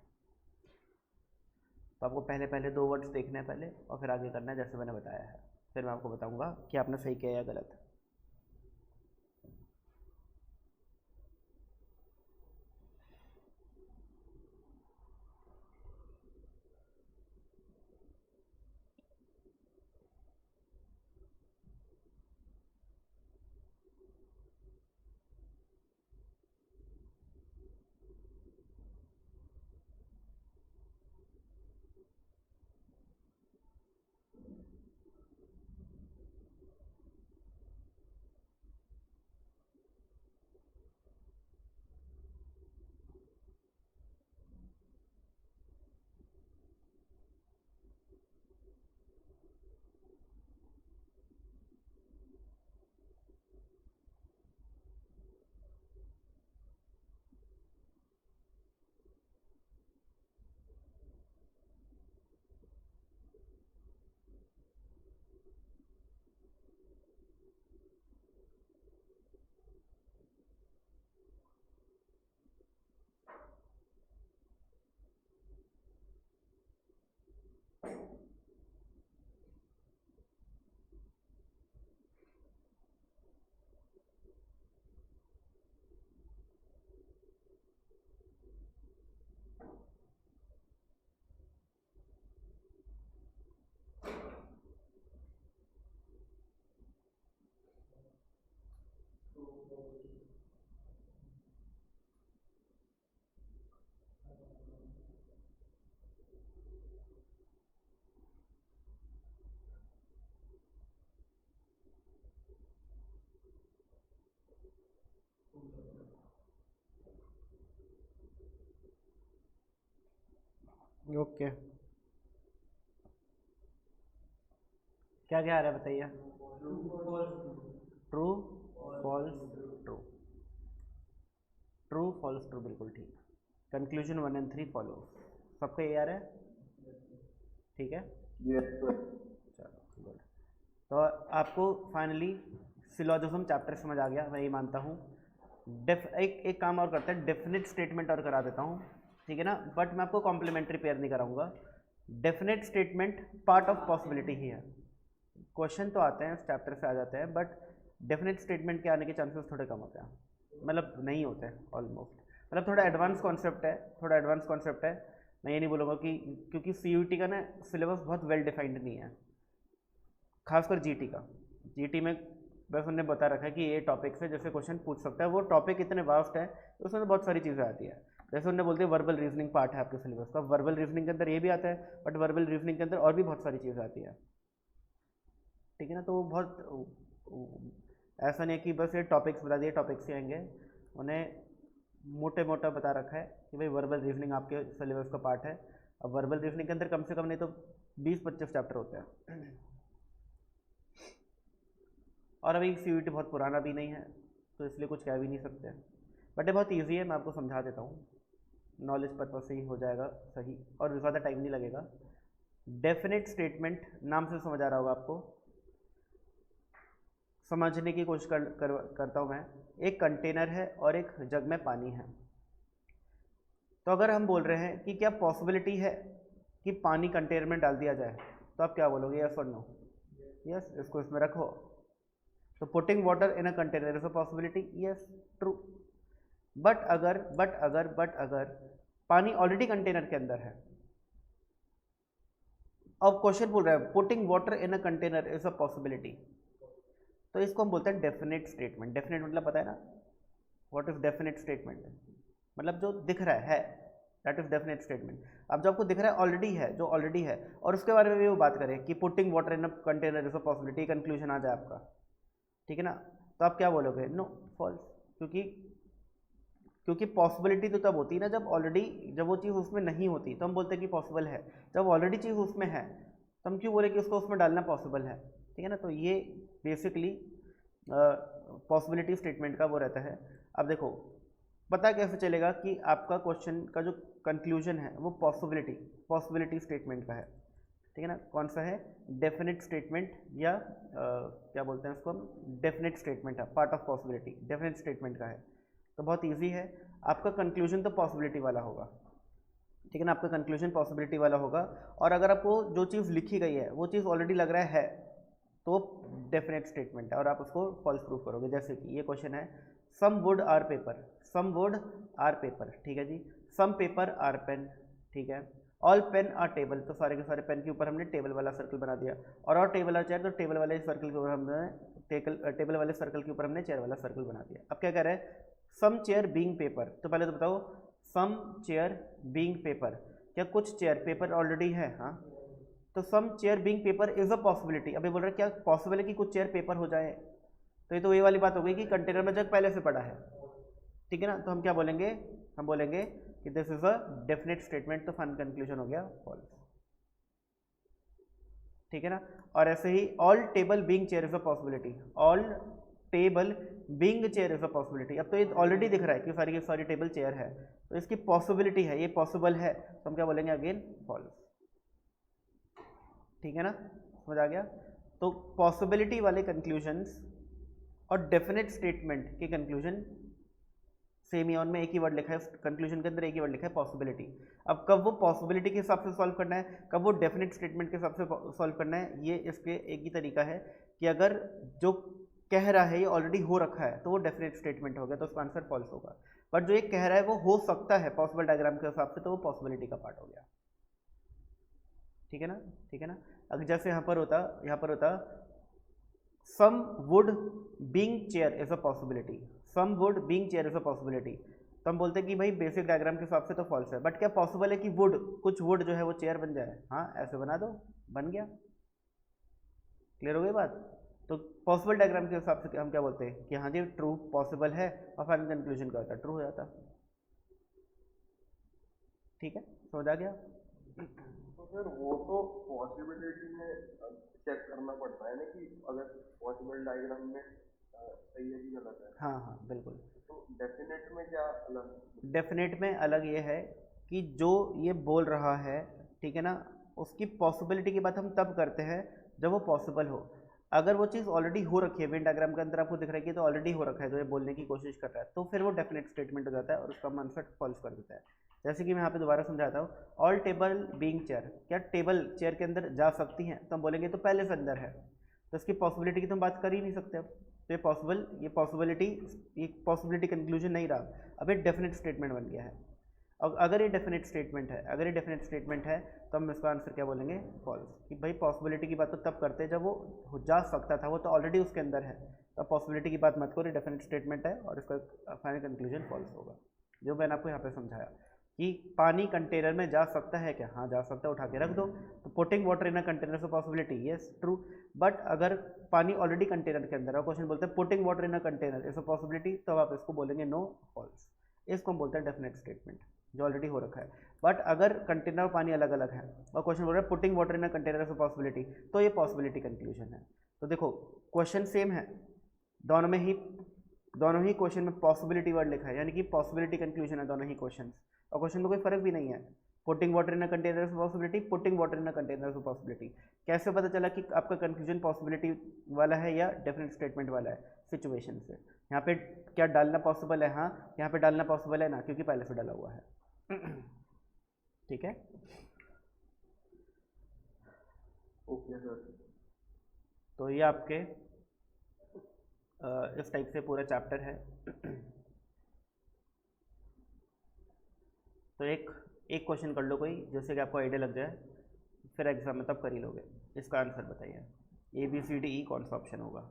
तो आपको पहले दो वर्ड्स देखने हैं पहले, और फिर आगे करना है जैसे मैंने बताया है, फिर मैं आपको बताऊंगा कि आपने सही किया या गलत। ओके, क्या क्या आ रहा है बताइए। True false true, true false true, बिल्कुल ठीक। कंक्लूजन 1 and 3 फॉलो, सबका ये आ रहा है, ठीक है। Yes sir. चलो गुड। तो आपको फाइनली सिलोजिज्म चैप्टर समझ आ गया, मैं ये मानता हूँ। एक काम और करते हैं, डेफिनेट स्टेटमेंट और करा देता हूँ, ठीक है ना, बट मैं आपको कॉम्प्लीमेंट्री पेयर नहीं कराऊंगा। Definite statement part of possibility ही है। क्वेश्चन तो आते हैं इस चैप्टर से आ जाते हैं, बट डेफिनेट स्टेटमेंट के आने के चांसेस थोड़े कम होते हैं, मतलब नहीं होते हैं ऑलमोस्ट, मतलब थोड़ा एडवांस कॉन्सेप्ट है, थोड़ा एडवांस कॉन्सेप्ट है। मैं ये नहीं बोलूँगा कि, क्योंकि सीयूटी का ना सिलेबस बहुत वेल डिफाइंड नहीं है, खासकर जीटी का। जीटी में बस उन्होंने बता रखा है कि ये टॉपिक से जैसे क्वेश्चन पूछ सकता है, वो टॉपिक इतने वास्ट है तो उसमें बहुत सारी चीज़ें आती है। जैसे उन्होंने बोलते हैं वर्बल रीजनिंग पार्ट है आपके सिलेबस का, वर्बल रीजनिंग के अंदर ये भी आता है, बट वर्बल रीजनिंग के अंदर और भी बहुत सारी चीज़ें आती है, ठीक है ना। तो वो बहुत ऐसा नहीं है कि बस ये टॉपिक्स बता दिए, टॉपिक्स ही आएंगे, उन्हें मोटे मोटा बता रखा है कि भाई वर्बल रीजनिंग आपके सिलेबस का पार्ट है। अब वर्बल रीजनिंग के अंदर कम से कम नहीं तो 20-25 चैप्टर होते हैं, और अभी सीयूटी बहुत पुराना भी नहीं है, तो इसलिए कुछ कह भी नहीं सकते, बट ये बहुत ईजी है, मैं आपको समझा देता हूँ, नॉलेज पर्पज से ही हो जाएगा सही, और ज़्यादा टाइम नहीं लगेगा। डेफिनेट स्टेटमेंट नाम से समझ आ रहा होगा आपको, समझने की कोशिश करता हूँ मैं। एक कंटेनर है और एक जग में पानी है, तो अगर हम बोल रहे हैं कि क्या पॉसिबिलिटी है कि पानी कंटेनर में डाल दिया जाए, तो आप क्या बोलोगे, यस और नो? यस, इसको इसमें रखो। तो putting water in a container is a possibility, yes true. But अगर पानी ऑलरेडी कंटेनर के अंदर है, अब क्वेश्चन बोल रहा है putting water in a container is a possibility, तो इसको हम बोलते हैं डेफिनेट स्टेटमेंट। डेफिनेट मतलब पता है ना, व्हाट इज डेफिनेट स्टेटमेंट, मतलब जो दिख रहा है, दैट इज डेफिनेट स्टेटमेंट। अब जो आपको दिख रहा है ऑलरेडी है, जो ऑलरेडी है, और उसके बारे में भी वो बात करें कि putting water in a container is a possibility, conclusion आ जाए आपका, ठीक है ना, तो आप क्या बोलोगे, नो फॉल्स, क्योंकि पॉसिबिलिटी तो तब होती है ना जब ऑलरेडी, जब वो चीज़ उसमें नहीं होती तो हम बोलते हैं कि पॉसिबल है, जब ऑलरेडी चीज़ उसमें है तो हम क्यों बोले कि उसको उसमें डालना पॉसिबल है, ठीक है ना। तो ये बेसिकली पॉसिबिलिटी स्टेटमेंट का वो रहता है। अब देखो पता कैसे चलेगा कि आपका क्वेश्चन का जो कंक्लूजन है वो पॉसिबिलिटी स्टेटमेंट का है, ठीक है ना। कौन सा है, डेफिनेट स्टेटमेंट, या क्या बोलते हैं उसको हम, डेफिनेट स्टेटमेंट है, part of possibility, definite statement का है। तो बहुत इजी है, आपका कंक्लूजन तो पॉसिबिलिटी वाला होगा, ठीक है ना, आपका कंक्लूजन पॉसिबिलिटी वाला होगा। और अगर आपको जो चीज़ लिखी गई है वो चीज़ ऑलरेडी लग रहा है तो डेफिनेट स्टेटमेंट है, और आप उसको फॉल्स प्रूफ करोगे। जैसे कि ये क्वेश्चन है, some wood are paper, some wood are paper, ठीक है जी, सम पेपर आर पेन, ठीक है, ऑल पेन आर टेबल, तो सारे के सारे पेन के ऊपर हमने टेबल वाला सर्कल बना दिया, और टेबल आर चेयर, तो टेबल वाले सर्कल के ऊपर हमने टेबल वाले सर्कल के ऊपर हमने चेयर वाला सर्कल बना दिया। अब क्या कह रहे हैं, सम चेयर बीइंग पेपर, तो पहले तो बताओ सम चेयर बीइंग पेपर, क्या कुछ चेयर पेपर ऑलरेडी है, हाँ, तो some chair being paper is a possibility. अभी बोल रहे क्या पॉसिबल है कि कुछ चेयर पेपर हो जाए, तो ये तो ये वाली बात हो गई कि कंटेनर में जग पहले से पड़ा है, ठीक है ना। तो हम क्या बोलेंगे, हम बोलेंगे कि this is a definite statement, तो फाइनल कंक्लूजन हो गया फॉल्स, ठीक है ना। और ऐसे ही all table being chair is a possibility, all table being chair is a possibility. अब तो ये ऑलरेडी दिख रहा है कि सारी की सारी टेबल चेयर है, तो इसकी पॉसिबिलिटी है, ये पॉसिबल है, तो हम क्या बोलेंगे, अगेन फॉल्स, ठीक है ना, समझ आ गया। तो पॉसिबिलिटी वाले कंक्लूजन्स और डेफिनेट स्टेटमेंट के कंक्लूजन सेम ही, ऑन में एक ही वर्ड लिखा है, कंक्लूजन के अंदर एक ही वर्ड लिखा है, पॉसिबिलिटी। अब कब वो पॉसिबिलिटी के हिसाब से सॉल्व करना है, कब वो डेफिनेट स्टेटमेंट के हिसाब से सॉल्व करना है, ये इसके एक ही तरीका है कि अगर जो कह रहा है ये ऑलरेडी हो रखा है तो वो डेफिनेट स्टेटमेंट हो गया, तो उसका आंसर फॉल्स होगा। बट जो ये कह रहा है वो हो सकता है पॉसिबल डायग्राम के हिसाब से, तो वो पॉसिबिलिटी का पार्ट हो गया, ठीक है ना, ठीक है ना। अगर जैसे यहाँ पर होता some wood being chair is a possibility, some wood being chair is a possibility, तो हम बोलते हैं कि भाई बेसिक डायग्राम के हिसाब से तो फॉल्स है, बट क्या पॉसिबल है कि वुड, कुछ वुड जो है वो चेयर बन जाए, हाँ ऐसे बना दो, बन गया, क्लियर हो गई बात। तो पॉसिबल डायग्राम के हिसाब से हम क्या बोलते हैं कि हाँ जी ट्रू पॉसिबल है, और फाइनल कंक्लूजन क्या होता है, ट्रू हो जाता, ठीक है, समझ आ गया। तो सर वो तो पॉसिबिलिटी में चेक करना पड़ता है ना कि अगर पॉसिबल डायग्राम में सही है कि गलत है। हाँ हाँ बिल्कुल। तो डेफिनेट में क्या अलग? डेफिनेट में अलग ये है कि जो ये बोल रहा है, ठीक है ना, उसकी पॉसिबिलिटी की बात हम तब करते हैं जब वो पॉसिबल हो। अगर वो चीज़ ऑलरेडी हो रखी है, वेन डायग्राम के अंदर आपको दिख रहा है कि तो ऑलरेडी हो रखा है, जो ये बोलने की कोशिश कर रहा है, तो फिर वो डेफिनेट स्टेटमेंट हो जाता है और उसका हम आंसर फॉल्स कर देता है। जैसे कि मैं यहाँ पे दोबारा समझाता हूँ, ऑल टेबल बीइंग चेयर, क्या टेबल चेयर के अंदर जा सकती हैं, तो हम बोलेंगे तो पहले से अंदर है, तो इसकी पॉसिबिलिटी की तो हम बात कर ही नहीं सकते अब। तो ये पॉसिबिलिटी कंक्लूजन नहीं रहा, अब ये डेफिनेट स्टेटमेंट बन गया है। अब अगर ये डेफिनेट स्टेटमेंट है, तो हम इसका आंसर क्या बोलेंगे, फॉल्स। कि भाई पॉसिबिलिटी की बात तो तब करते हैं जब वो जा सकता था, वो तो ऑलरेडी उसके अंदर है, तो पॉसिबिलिटी की बात मत करो, ये डेफिनेट स्टेटमेंट है और इसका फाइनल कंक्लूजन फॉल्स होगा। जो मैंने आपको यहाँ पे समझाया कि पानी कंटेनर में जा सकता है क्या, हाँ जा सकता है, उठा के रख दो। तो putting water in a container से पॉसिबिलिटी, यस ट्रू। बट अगर पानी ऑलरेडी कंटेनर के अंदर है, क्वेश्चन बोलते हैं putting water in a container is a possibility, तो आप इसको बोलेंगे नो, फॉल्स। इसको हम बोलते हैं डेफिनेट स्टेटमेंट, जो ऑलरेडी हो रखा है। बट अगर कंटेनर और पानी अलग अलग है और क्वेश्चन बोल रहा है putting water in a container is a possibility, तो ये पॉसिबिलिटी कंक्लूजन है। तो देखो क्वेश्चन सेम है, दोनों ही क्वेश्चन में पॉसिबिलिटी वर्ड लिखा है, यानी कि पॉसिबिलिटी कंक्लूजन है दोनों ही क्वेश्चन, और क्वेश्चन में कोई फर्क भी नहीं है। Putting water in a container is possibility, putting water in a container is possibility. कैसे पता चला कि आपका कंक्लूजन पॉसिबिलिटी वाला है या डेफिनेट स्टेटमेंट वाला है, सिचुएशन से। यहाँ पे क्या डालना पॉसिबल है, हाँ यहाँ पे डालना पॉसिबल है ना, क्योंकि पहले से डाला हुआ है। ठीक है, ओके सर। तो ये आपके इस टाइप से पूरा चैप्टर है। तो एक क्वेश्चन कर लो कोई, जैसे कि आपको आइडिया लग जाए, फिर एग्जाम में तब कर ही लोगे। इसका आंसर बताइए, ABCDE कौन सा ऑप्शन होगा।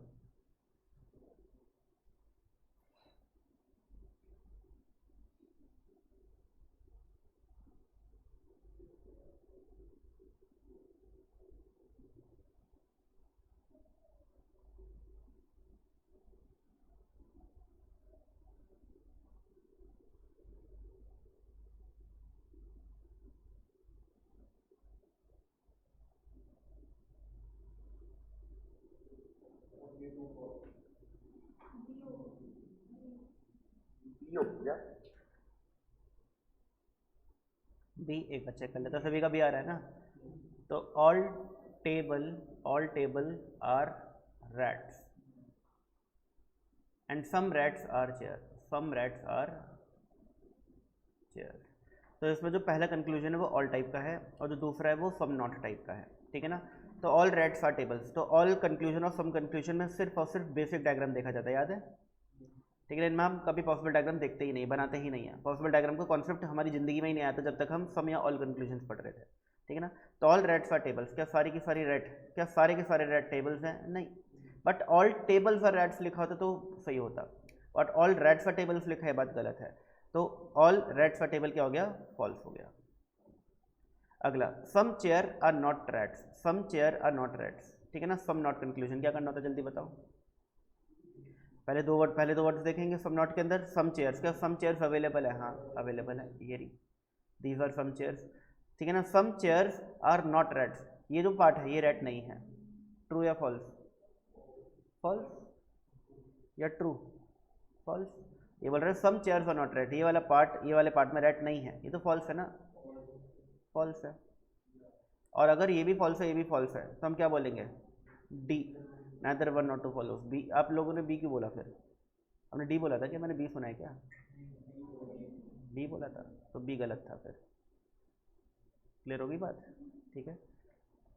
ये हो गया। बी एक बार चेक कर लेता, सभी का भी आ रहा है ना। तो all table are rats and some rats are chair. तो इसमें जो पहला कंक्लूजन है वो ऑल टाइप का है, और जो दूसरा है वो सम नॉट टाइप का है, ठीक है ना। तो ऑल रैट्स आर टेबल्स, तो ऑल कंक्लूजन और सम कंक्लूजन में सिर्फ और सिर्फ बेसिक डायग्राम देखा जाता है, याद है, ठीक है। इनमें हम कभी पॉसिबल डायग्राम देखते ही नहीं, बनाते ही नहीं है। पॉसिबल डायग्राम का कॉन्सेप्ट हमारी जिंदगी में ही नहीं आता जब तक हम सम या ऑल कंक्लूजन्स पढ़ रहे थे, ठीक है ना। तो ऑल रैट्स आर टेबल्स, क्या सारी की सारी रैट, क्या सारे के सारे रैट टेबल्स हैं, नहीं। बट ऑल टेबल्स आर रैट्स लिखा होता तो सही होता, but all rats are tables लिखा है, बात गलत है। तो ऑल रैट्स आर टेबल क्या हो गया, फॉल्स हो गया। अगला, some chair are not rats, some chair are not rats, ठीक है ना। सम नॉट कंक्लूजन क्या करना होता है, जल्दी बताओ। पहले दो वर्ड्स देखेंगे सम नॉट के अंदर। सम चेयर्स, क्या सम चेयर्स अवेलेबल है, हाँ अवेलेबल है, ये रही, दीज आर सम चेयर्स, ठीक है ना। सम चेयर्स आर नॉट रैट्स, ये जो पार्ट है ये रैट नहीं है, ट्रू या फॉल्स, फॉल्स या ट्रू, फॉल्स। ये बोल रहे हैं सम चेयर्स आर नॉट रैट, ये वाला पार्ट, ये वाले पार्ट में रैट नहीं है, ये तो फॉल्स है ना, फॉल्स है। और अगर ये भी फॉल्स है, ये भी फॉल्स है, तो हम क्या बोलेंगे, D, neither one not two follows. B, आप लोगों ने बी क्यों बोला, फिर हमने डी बोला था, क्या मैंने बी सुना है क्या, बी बोला था, तो बी गलत था फिर। क्लियर होगी बात, ठीक है।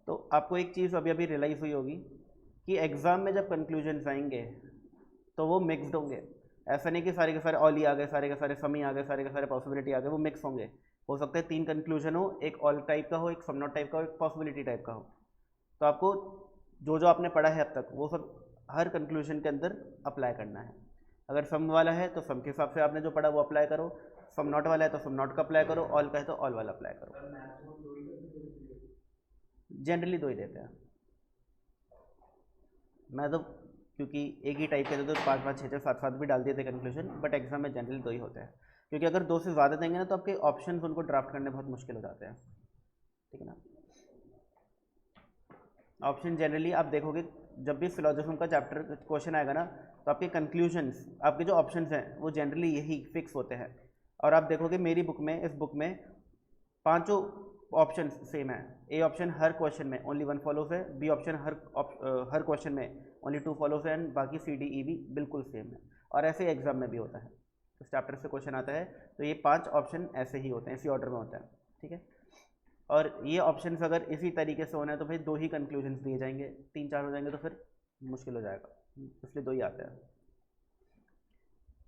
तो आपको एक चीज़ अभी अभी रियलाइज़ हुई होगी कि एग्ज़ाम में जब कंक्लूजन्स आएंगे तो वो मिक्सड होंगे। ऐसा नहीं कि सारे के सारे ऑल ही आ गए, सारे के सारे सम ही आ गए, सारे के सारे पॉसिबिलिटी आ गए, वो मिक्स होंगे। हो सकता है 3 कंक्लूजन हो, एक ऑल टाइप का हो, एक सम नॉट टाइप का हो, एक पॉसिबिलिटी टाइप का हो। तो आपको जो आपने पढ़ा है अब तक वो सब हर कंक्लूजन के अंदर अप्लाई करना है। अगर सम वाला है तो सम के हिसाब से आपने जो पढ़ा वो अप्लाई करो, सम नॉट वाला है तो सम नॉट का अप्लाई करो, ऑल का है तो ऑल वाला अप्लाई करो। जनरली 2 ही देते हैं। मैं तो क्योंकि एक ही टाइप के थे तो 5 5 6 6 7 7 भी डाल दिए थे कंक्लूजन, बट एग्जाम में जनरली 2 ही होते हैं, क्योंकि अगर 2 से ज़्यादा देंगे ना तो आपके ऑप्शंस उनको ड्राफ्ट करने बहुत मुश्किल हो जाते हैं। ठीक है ना। ऑप्शन जनरली आप देखोगे जब भी फिलोसफी का चैप्टर क्वेश्चन आएगा ना, तो आपके कंक्लूजन्स, आपके जो ऑप्शंस हैं वो जनरली यही फिक्स होते हैं। और आप देखोगे मेरी बुक में, इस बुक में पांचों ऑप्शन सेम है। ए ऑप्शन हर क्वेश्चन में ओनली 1 फॉलोज है, बी ऑप्शन हर क्वेश्चन में ओनली 2 फॉलोज है, एंड बाकी सी डी ई भी बिल्कुल सेम है। और ऐसे एग्जाम में भी होता है, तो चैप्टर से क्वेश्चन आता है तो ये 5 ऑप्शन ऐसे ही होते हैं, इसी ऑर्डर में होता है, ठीक है। और ये ऑप्शंस अगर इसी तरीके से होना है तो भाई 2 ही कंक्लूजन्स दिए जाएंगे, 3-4 हो जाएंगे तो फिर मुश्किल हो जाएगा, इसलिए 2 ही आते हैं।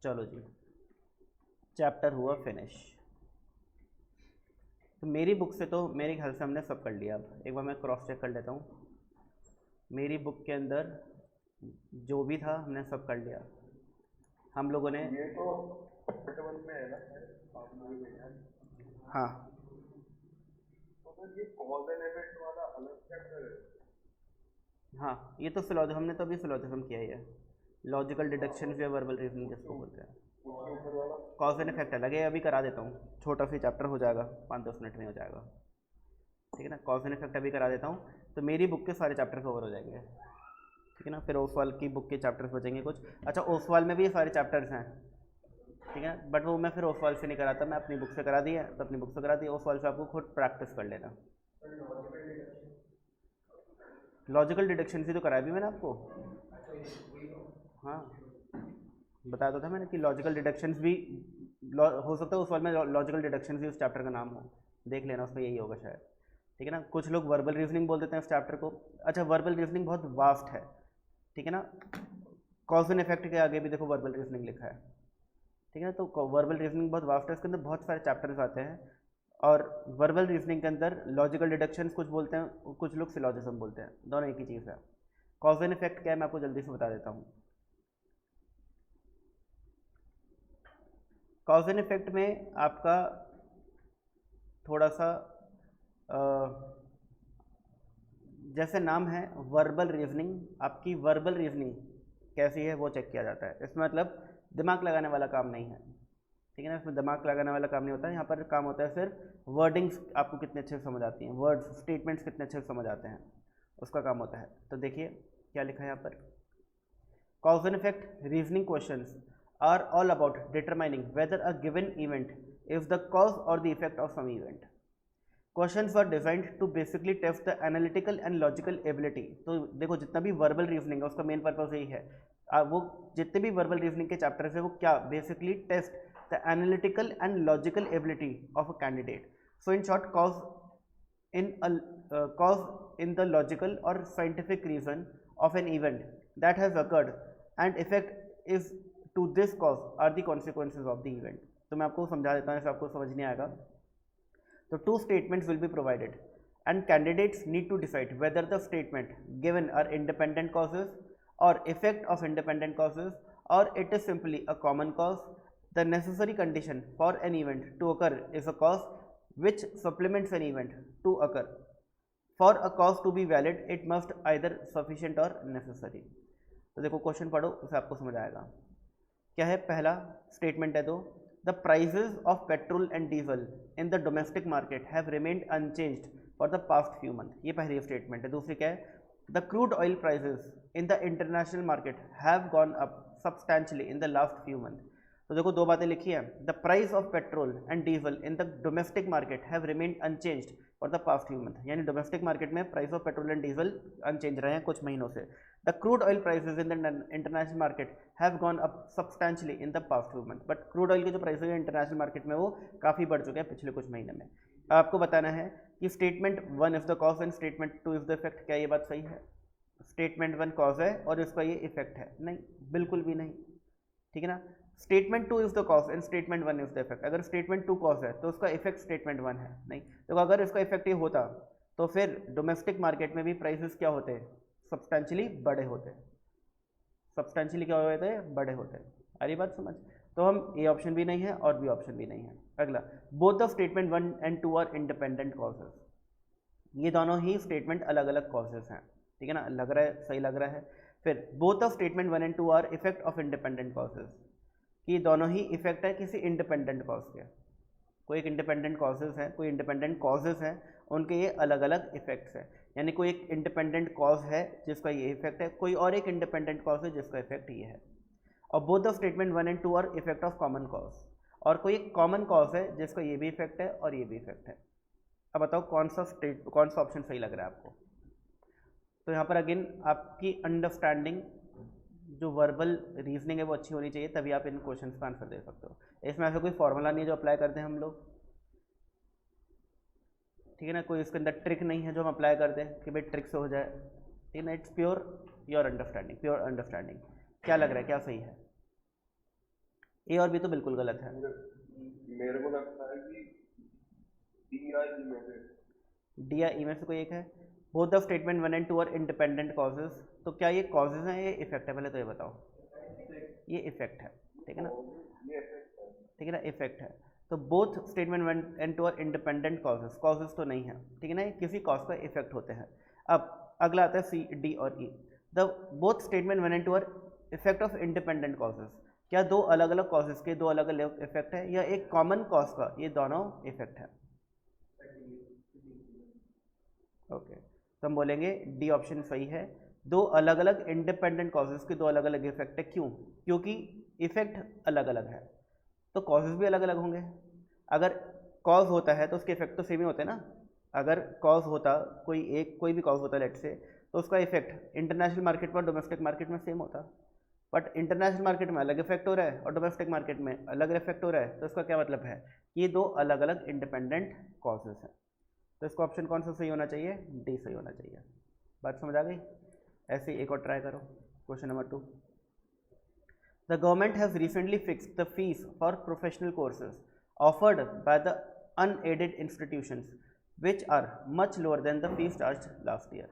चलो जी, चैप्टर हुआ फिनिश। तो मेरी बुक से तो मेरे ख्याल से हमने सब कर लिया। अब एक बार मैं क्रॉस चेक कर लेता हूँ, मेरी बुक के अंदर जो भी था हमने सब कर लिया हम लोगों ने। ये तो चैप्टर 1 में है ना, आपने भी देखा है। हाँ, तो फिर ये कॉज एंड इफेक्ट वाला अलग चैप्टर है। हाँ, ये तो फिलोसफी हमने तो अभी फिलोसफी किया ही है, लॉजिकल डिडक्शन या वर्बल रीजनिंग जिसको बोलते हैं। उसके ऊपर वाला कॉज एंड इफेक्ट अलग है, अभी करा देता हूँ, छोटा सा चैप्टर हो जाएगा, 5-10 मिनट में हो जाएगा, ठीक है ना। कॉज एंड इफेक्ट अभी करा देता हूँ, तो मेरी बुक के सारे चैप्टर कवर हो जाएंगे, ठीक है ना। फिर ओसवाल की बुक के चैप्टर्स बचेंगे कुछ। अच्छा, ओसवाल में भी ये सारे चैप्टर्स हैं, ठीक है, बट वो मैं फिर ओसवाल से नहीं कराता, मैं अपनी बुक से करा दिया, तो अपनी बुक से करा दिया। ओसवाल से आपको खुद प्रैक्टिस कर लेना। लॉजिकल डिडक्शन से तो कराया भी मैंने आपको, हाँ बताया तो था मैंने कि लॉजिकल डिडक्शंस भी हो सकता है उस वाले में लॉजिकल डिडक्शंस भी उस चैप्टर का नाम हो, देख लेना उसमें यही होगा शायद, ठीक है ना। कुछ लोग वर्बल रीजनिंग बोल देते हैं इस चैप्टर को। अच्छा, वर्बल रीजनिंग बहुत वास्ट है, ठीक है ना। कॉज एंड इफेक्ट के आगे भी देखो वर्बल रीजनिंग लिखा है, ठीक है ना। तो वर्बल रीजनिंग बहुत वास्ट है, इसके अंदर बहुत सारे चैप्टर्स आते हैं। और वर्बल रीजनिंग के अंदर लॉजिकल डिडक्शंस कुछ बोलते हैं, कुछ लोग सिलॉजिज्म बोलते हैं, दोनों एक ही चीज़ है। कॉज एंड इफेक्ट क्या है मैं आपको जल्दी से बता देता हूँ। कॉज एंड इफेक्ट में आपका थोड़ा सा जैसे नाम है वर्बल रीजनिंग, आपकी वर्बल रीजनिंग कैसी है वो चेक किया जाता है। इसमें मतलब दिमाग लगाने वाला काम नहीं है, ठीक है ना। इसमें दिमाग लगाने वाला काम नहीं होता है, यहाँ पर काम होता है सिर्फ वर्डिंग्स आपको कितने अच्छे से समझ आती हैं, वर्ड्स स्टेटमेंट्स कितने अच्छे से समझ आते हैं, उसका काम होता है। तो देखिए क्या लिखा है यहाँ पर, cause and effect reasoning questions are all about determining whether a given event is the cause or the effect of some event. Questions were designed to basically test the analytical and logical ability. तो देखो जितना भी verbal reasoning है उसका main purpose यही है, वो जितने भी वर्बल रीजनिंग के चैप्टर्स है वो क्या basically test the analytical and logical ability of a candidate. So in short, cause in the logical or scientific reason of an event that has occurred and effect is to this cause are the consequences of the event. तो मैं आपको समझा देता हूँ, ऐसे आपको समझ नहीं आएगा। तो 2 statements will be provided and candidates need to decide whether the statement given are independent causes or effect of independent causes or it is simply a common cause. The necessary condition for an event to occur is a cause which supplements an event to occur. For a cause to be valid, it must either sufficient or necessary. तो देखो question पढ़ो, उसे आपको समझ आएगा। क्या है, पहला स्टेटमेंट है तो the prices of petrol and diesel in the domestic market have remained unchanged for the past few month, ये पहली स्टेटमेंट है। दूसरी क्या है, the crude oil prices in the international market have gone up substantially in the last few month. तो देखो 2 बातें लिखी है, the price of petrol and diesel in the domestic market have remained unchanged for the past few month, यानी domestic market में price of petrol and diesel unchange रहे हैं कुछ महीनों से। The crude oil prices in the international market have gone up substantially in the past few month, but crude oil के जो price है इंटरनेशनल मार्केट में वो काफ़ी बढ़ चुके हैं पिछले कुछ महीने में। आपको बताना है कि statement 1 is the cause and statement 2 is the effect. क्या ये बात सही है? स्टेटमेंट 1 कॉज है और इसका ये इफेक्ट है? नहीं, बिल्कुल भी नहीं, ठीक है ना। Statement 2 is the cause and statement 1 is the effect. अगर स्टेटमेंट 2 कॉज है तो उसका इफेक्ट स्टेटमेंट 1 है? नहीं। तो अगर इसका इफेक्ट ये होता तो फिर डोमेस्टिक मार्केट में भी प्राइसेस क्या होते, सब्सटैंशियली बड़े होते। सब्सटैंशियली क्या होते हैं, बड़े होते हैं। अरे बात समझ। तो हम ए ऑप्शन भी नहीं है और बी ऑप्शन भी नहीं है। अगला, both the statement 1 and 2 are independent causes, ये दोनों ही स्टेटमेंट अलग अलग कॉजेज हैं, ठीक है ना। लग रहा है, सही लग रहा है। फिर both the statement 1 and 2 are effect of independent causes, कि दोनों ही इफेक्ट है किसी इंडिपेंडेंट कॉज के, कोई एक इंडिपेंडेंट कॉजेज़ हैं, कोई इंडिपेंडेंट कॉजेज़ हैं, उनके ये अलग अलग इफेक्ट्स हैं। यानी कोई एक इंडिपेंडेंट कॉज है जिसका ये इफेक्ट है, कोई और एक इंडिपेंडेंट कॉज है जिसका इफेक्ट ये है। और both the statement 1 and 2 are effect of common cause, और कोई एक कॉमन कॉज है जिसका ये भी इफेक्ट है और ये भी इफेक्ट है। अब बताओ कौन सा ऑप्शन सही लग रहा है आपको। तो यहाँ पर अगेन आपकी अंडरस्टैंडिंग, जो वर्बल रीजनिंग है वो अच्छी होनी चाहिए, तभी आप इन क्वेश्चंस का आंसर दे सकते हो। इसमें ऐसा कोई फॉर्मूला नहीं है जो अप्लाई करते हैं हम लोग, ठीक है ना, कोई इसके अंदर ट्रिक नहीं है जो हम अप्लाई करते हैं कि भाई ट्रिक से हो जाए, ठीक है ना। It's pure your understanding, pure understanding. क्या लग रहा है, क्या सही है? ए और बी तो बिल्कुल गलत है। मेरे को लगता है कि डी या ई में से, डी या ई में से कोई एक है। Both the statement 1 and 2 are independent causes, तो क्या ये कॉजेज हैं, ये इफेक्ट है? पहले तो ये बताओ। ये इफेक्ट है, ठीक है ना, ये effect है। ठीक है ना, इफेक्ट है। तो both statement 1 and 2 are independent causes, causes तो नहीं है, ठीक है ना, ये किसी कॉज का इफेक्ट होते हैं। अब अगला आता है सी, डी और E. The both statement 1 and 2 are effect of independent causes, क्या दो अलग अलग कॉजेज के दो अलग अलग इफेक्ट है या एक कॉमन कॉज का ये दोनों इफेक्ट है? ओके, तो हम बोलेंगे डी ऑप्शन सही है। दो अलग अलग इंडिपेंडेंट कॉजेज के दो अलग अलग इफेक्ट है। क्यों? क्योंकि इफेक्ट अलग अलग है तो कॉजेज भी अलग अलग होंगे। अगर कॉज होता है तो उसके इफेक्ट तो सेम ही होते हैं ना। अगर कॉज होता कोई भी कॉज होता लेट से, तो उसका इफेक्ट इंटरनेशनल मार्केट पर डोमेस्टिक मार्केट में सेम होता, बट इंटरनेशनल मार्केट में अलग इफेक्ट हो रहा है और डोमेस्टिक मार्केट में अलग इफेक्ट हो रहा है। तो इसका क्या मतलब है, ये दो अलग अलग इंडिपेंडेंट कॉजेज हैं। तो इसका ऑप्शन कौन सा सही होना चाहिए? डी सही होना चाहिए। बात समझ आ गई? ऐसे ही एक और ट्राई करो, question number 2। The government has recently fixed the fees for professional courses offered by the unaided institutions which are much lower than the fees charged last year.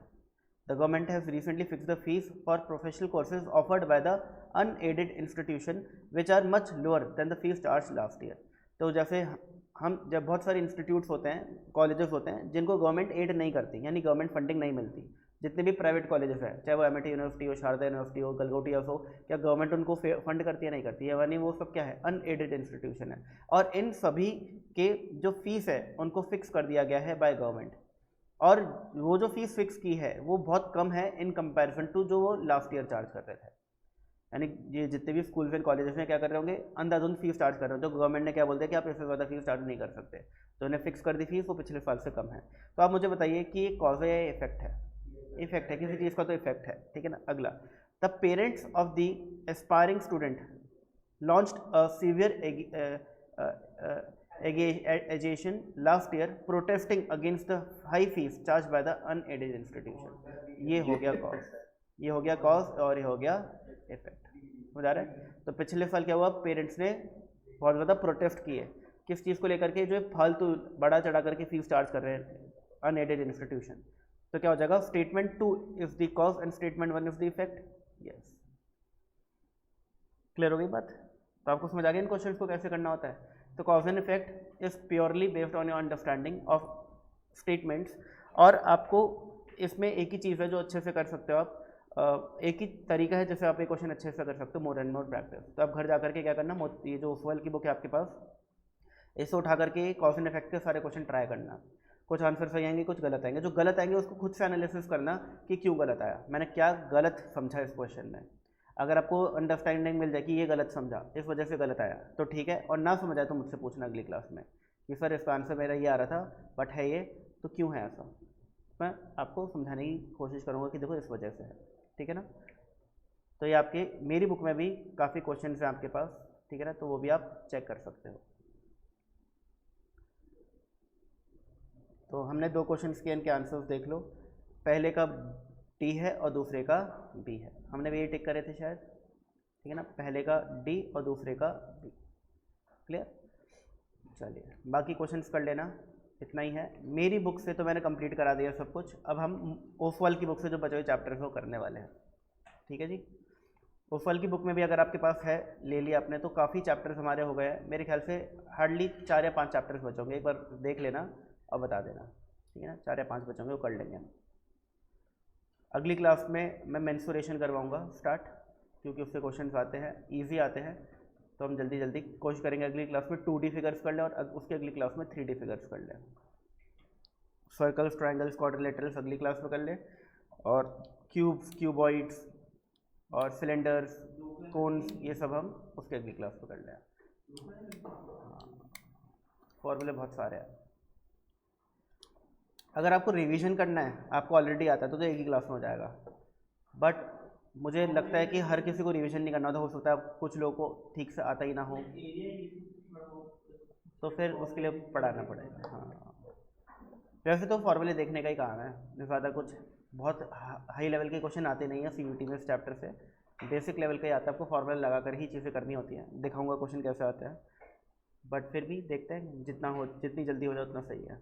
The government has recently fixed the fees for professional courses offered by the unaided institution which are much lower than the fees charged last year. तो जैसे हम जब बहुत सारे institutes होते हैं, colleges होते हैं जिनको गवर्नमेंट एड नहीं करती, यानी गवर्नमेंट फंडिंग नहीं मिलती, जितने भी प्राइवेट कॉलेजेस हैं, चाहे वो एमिटी यूनिवर्सिटी हो, शारदा यूनिवर्सिटी हो, गलगोटियास हो, क्या गवर्नमेंट उनको फंड करती है? नहीं करती है, यानी वो सब क्या है, अनएडेड इंस्टीट्यूशन है। और इन सभी के जो फीस है उनको फिक्स कर दिया गया है बाय गवर्नमेंट, और वो जो फीस फिक्स की है वो बहुत कम है इन कंपैरिजन टू जो वो लास्ट ईयर चार्ज कर रहे थे। यानी ये जितने भी स्कूल्स एंड कॉलेजेस में क्या कर रहे होंगे, अंधाधुंध फीस चार्ज कर रहे हो, तो गवर्नमेंट ने क्या बोलते हैं कि आप इससे ज़्यादा फीस चार्ज नहीं कर सकते, तो उन्हें फिक्स कर दी फीस, वो पिछले साल से कम है। तो आप मुझे बताइए कि ये कॉज है या इफेक्ट है? इफेक्ट है, किसी चीज़ का तो इफेक्ट है, ठीक है ना। अगला, the parents of the aspiring student launched a severe education last year protesting against the high fees charge by the unaided institution. ये हो गया कॉज, ये हो गया कॉज और ये हो गया इफेक्ट। हो जा रहा है? तो पिछले साल क्या हुआ, पेरेंट्स ने बहुत ज़्यादा प्रोटेस्ट किए किस चीज़ को लेकर के, जो फालतू बड़ा चढ़ा करके फीस चार्ज कर रहे हैं अनएडेड इंस्टीट्यूशन। तो क्या हो जाएगा, statement 2 is the cause and statement 1 is the effect. Yes, clear हो गई बात? तो आपको समझ आ गया इन क्वेश्चंस को कैसे करना होता है। तो cause and effect is purely based on your understanding of statements, और आपको इसमें एक ही चीज़ है जो अच्छे से कर सकते हो आप, एक ही तरीका है जैसे आप ये क्वेश्चन अच्छे से कर सकते हो, मोर एंड मोर प्रैक्टिस। तो आप घर जा करके क्या करना, ये जो ओसवाल की बुक है आपके पास, इसे उठा करके कॉज एंड इफेक्ट के सारे क्वेश्चन ट्राई करना। कुछ आंसर सही आएंगे, कुछ गलत आएंगे। जो गलत आएंगे उसको खुद से एनालिसिस करना कि क्यों गलत आया, मैंने क्या गलत समझा इस क्वेश्चन में। अगर आपको अंडरस्टैंडिंग मिल जाए कि ये गलत समझा, इस वजह से गलत आया, तो ठीक है, और ना समझ आए तो मुझसे पूछना अगली क्लास में कि सर इसका आंसर मेरा ये आ रहा था बट है ये, तो क्यों है ऐसा। मैं आपको समझाने की कोशिश करूँगा कि देखो इस वजह से है, ठीक है ना। तो ये आपके मेरी बुक में भी काफ़ी क्वेश्चन हैं आपके पास, ठीक है ना, तो वो भी आप चेक कर सकते हो। तो हमने 2 क्वेश्चन किए, इनके आंसर्स देख लो। पहले का डी है और दूसरे का बी है, हमने भी ये टिक करे थे शायद, ठीक है ना। पहले का डी और दूसरे का बी, क्लियर। चलिए बाकी क्वेश्चंस कर लेना, इतना ही है। मेरी बुक से तो मैंने कंप्लीट करा दिया सब कुछ, अब हम ओसवाल की बुक से जो बचे हुए चैप्टर्स वो करने वाले हैं, ठीक है जी। ओसवाल की बुक में भी अगर आपके पास है, ले लिया आपने, तो काफ़ी चैप्टर्स हमारे हो गए हैं। मेरे ख्याल से हार्डली 4 या 5 चैप्टर्स बचोगे, एक बार देख लेना और बता देना, ठीक है ना। 4 या 5 बचोगे, वो कर लेंगे हम। अगली क्लास में मैं मेंसुरेशन करवाऊंगा स्टार्ट, क्योंकि उससे क्वेश्चंस आते हैं, इजी आते हैं, तो हम जल्दी जल्दी कोशिश करेंगे अगली क्लास में 2D फिगर्स कर लें और उसके अगली क्लास में 3D फिगर्स कर लें। सर्कल्स, ट्राइंगल्स, क्वाड्रिलेटरल्स अगली क्लास में कर लें, और क्यूब्स, क्यूबॉइड्स और सिलेंडर्स, कोन्स, ये सब हम उसके अगली क्लास में कर लें। फॉर्मूले बहुत सारे हैं। अगर आपको रिवीजन करना है, आपको ऑलरेडी आता है तो एक ही क्लास में हो जाएगा, बट मुझे लगता है कि हर किसी को रिवीजन नहीं करना होता, हो सकता है कुछ लोगों को ठीक से आता ही ना हो, तो फिर उसके लिए पढ़ाना पड़ेगा। हाँ, वैसे तो फॉर्मूले देखने का ही काम है, ज़्यादा कुछ बहुत हाई लेवल के क्वेश्चन आते नहीं है CUT में इस चैप्टर से, बेसिक लेवल का ही आता है, आपको फॉर्मूला लगा कर ही चीज़ें करनी होती हैं। दिखाऊंगा क्वेश्चन कैसे आते हैं, बट फिर भी देखते हैं जितना हो, जितनी जल्दी हो जाए उतना सही है।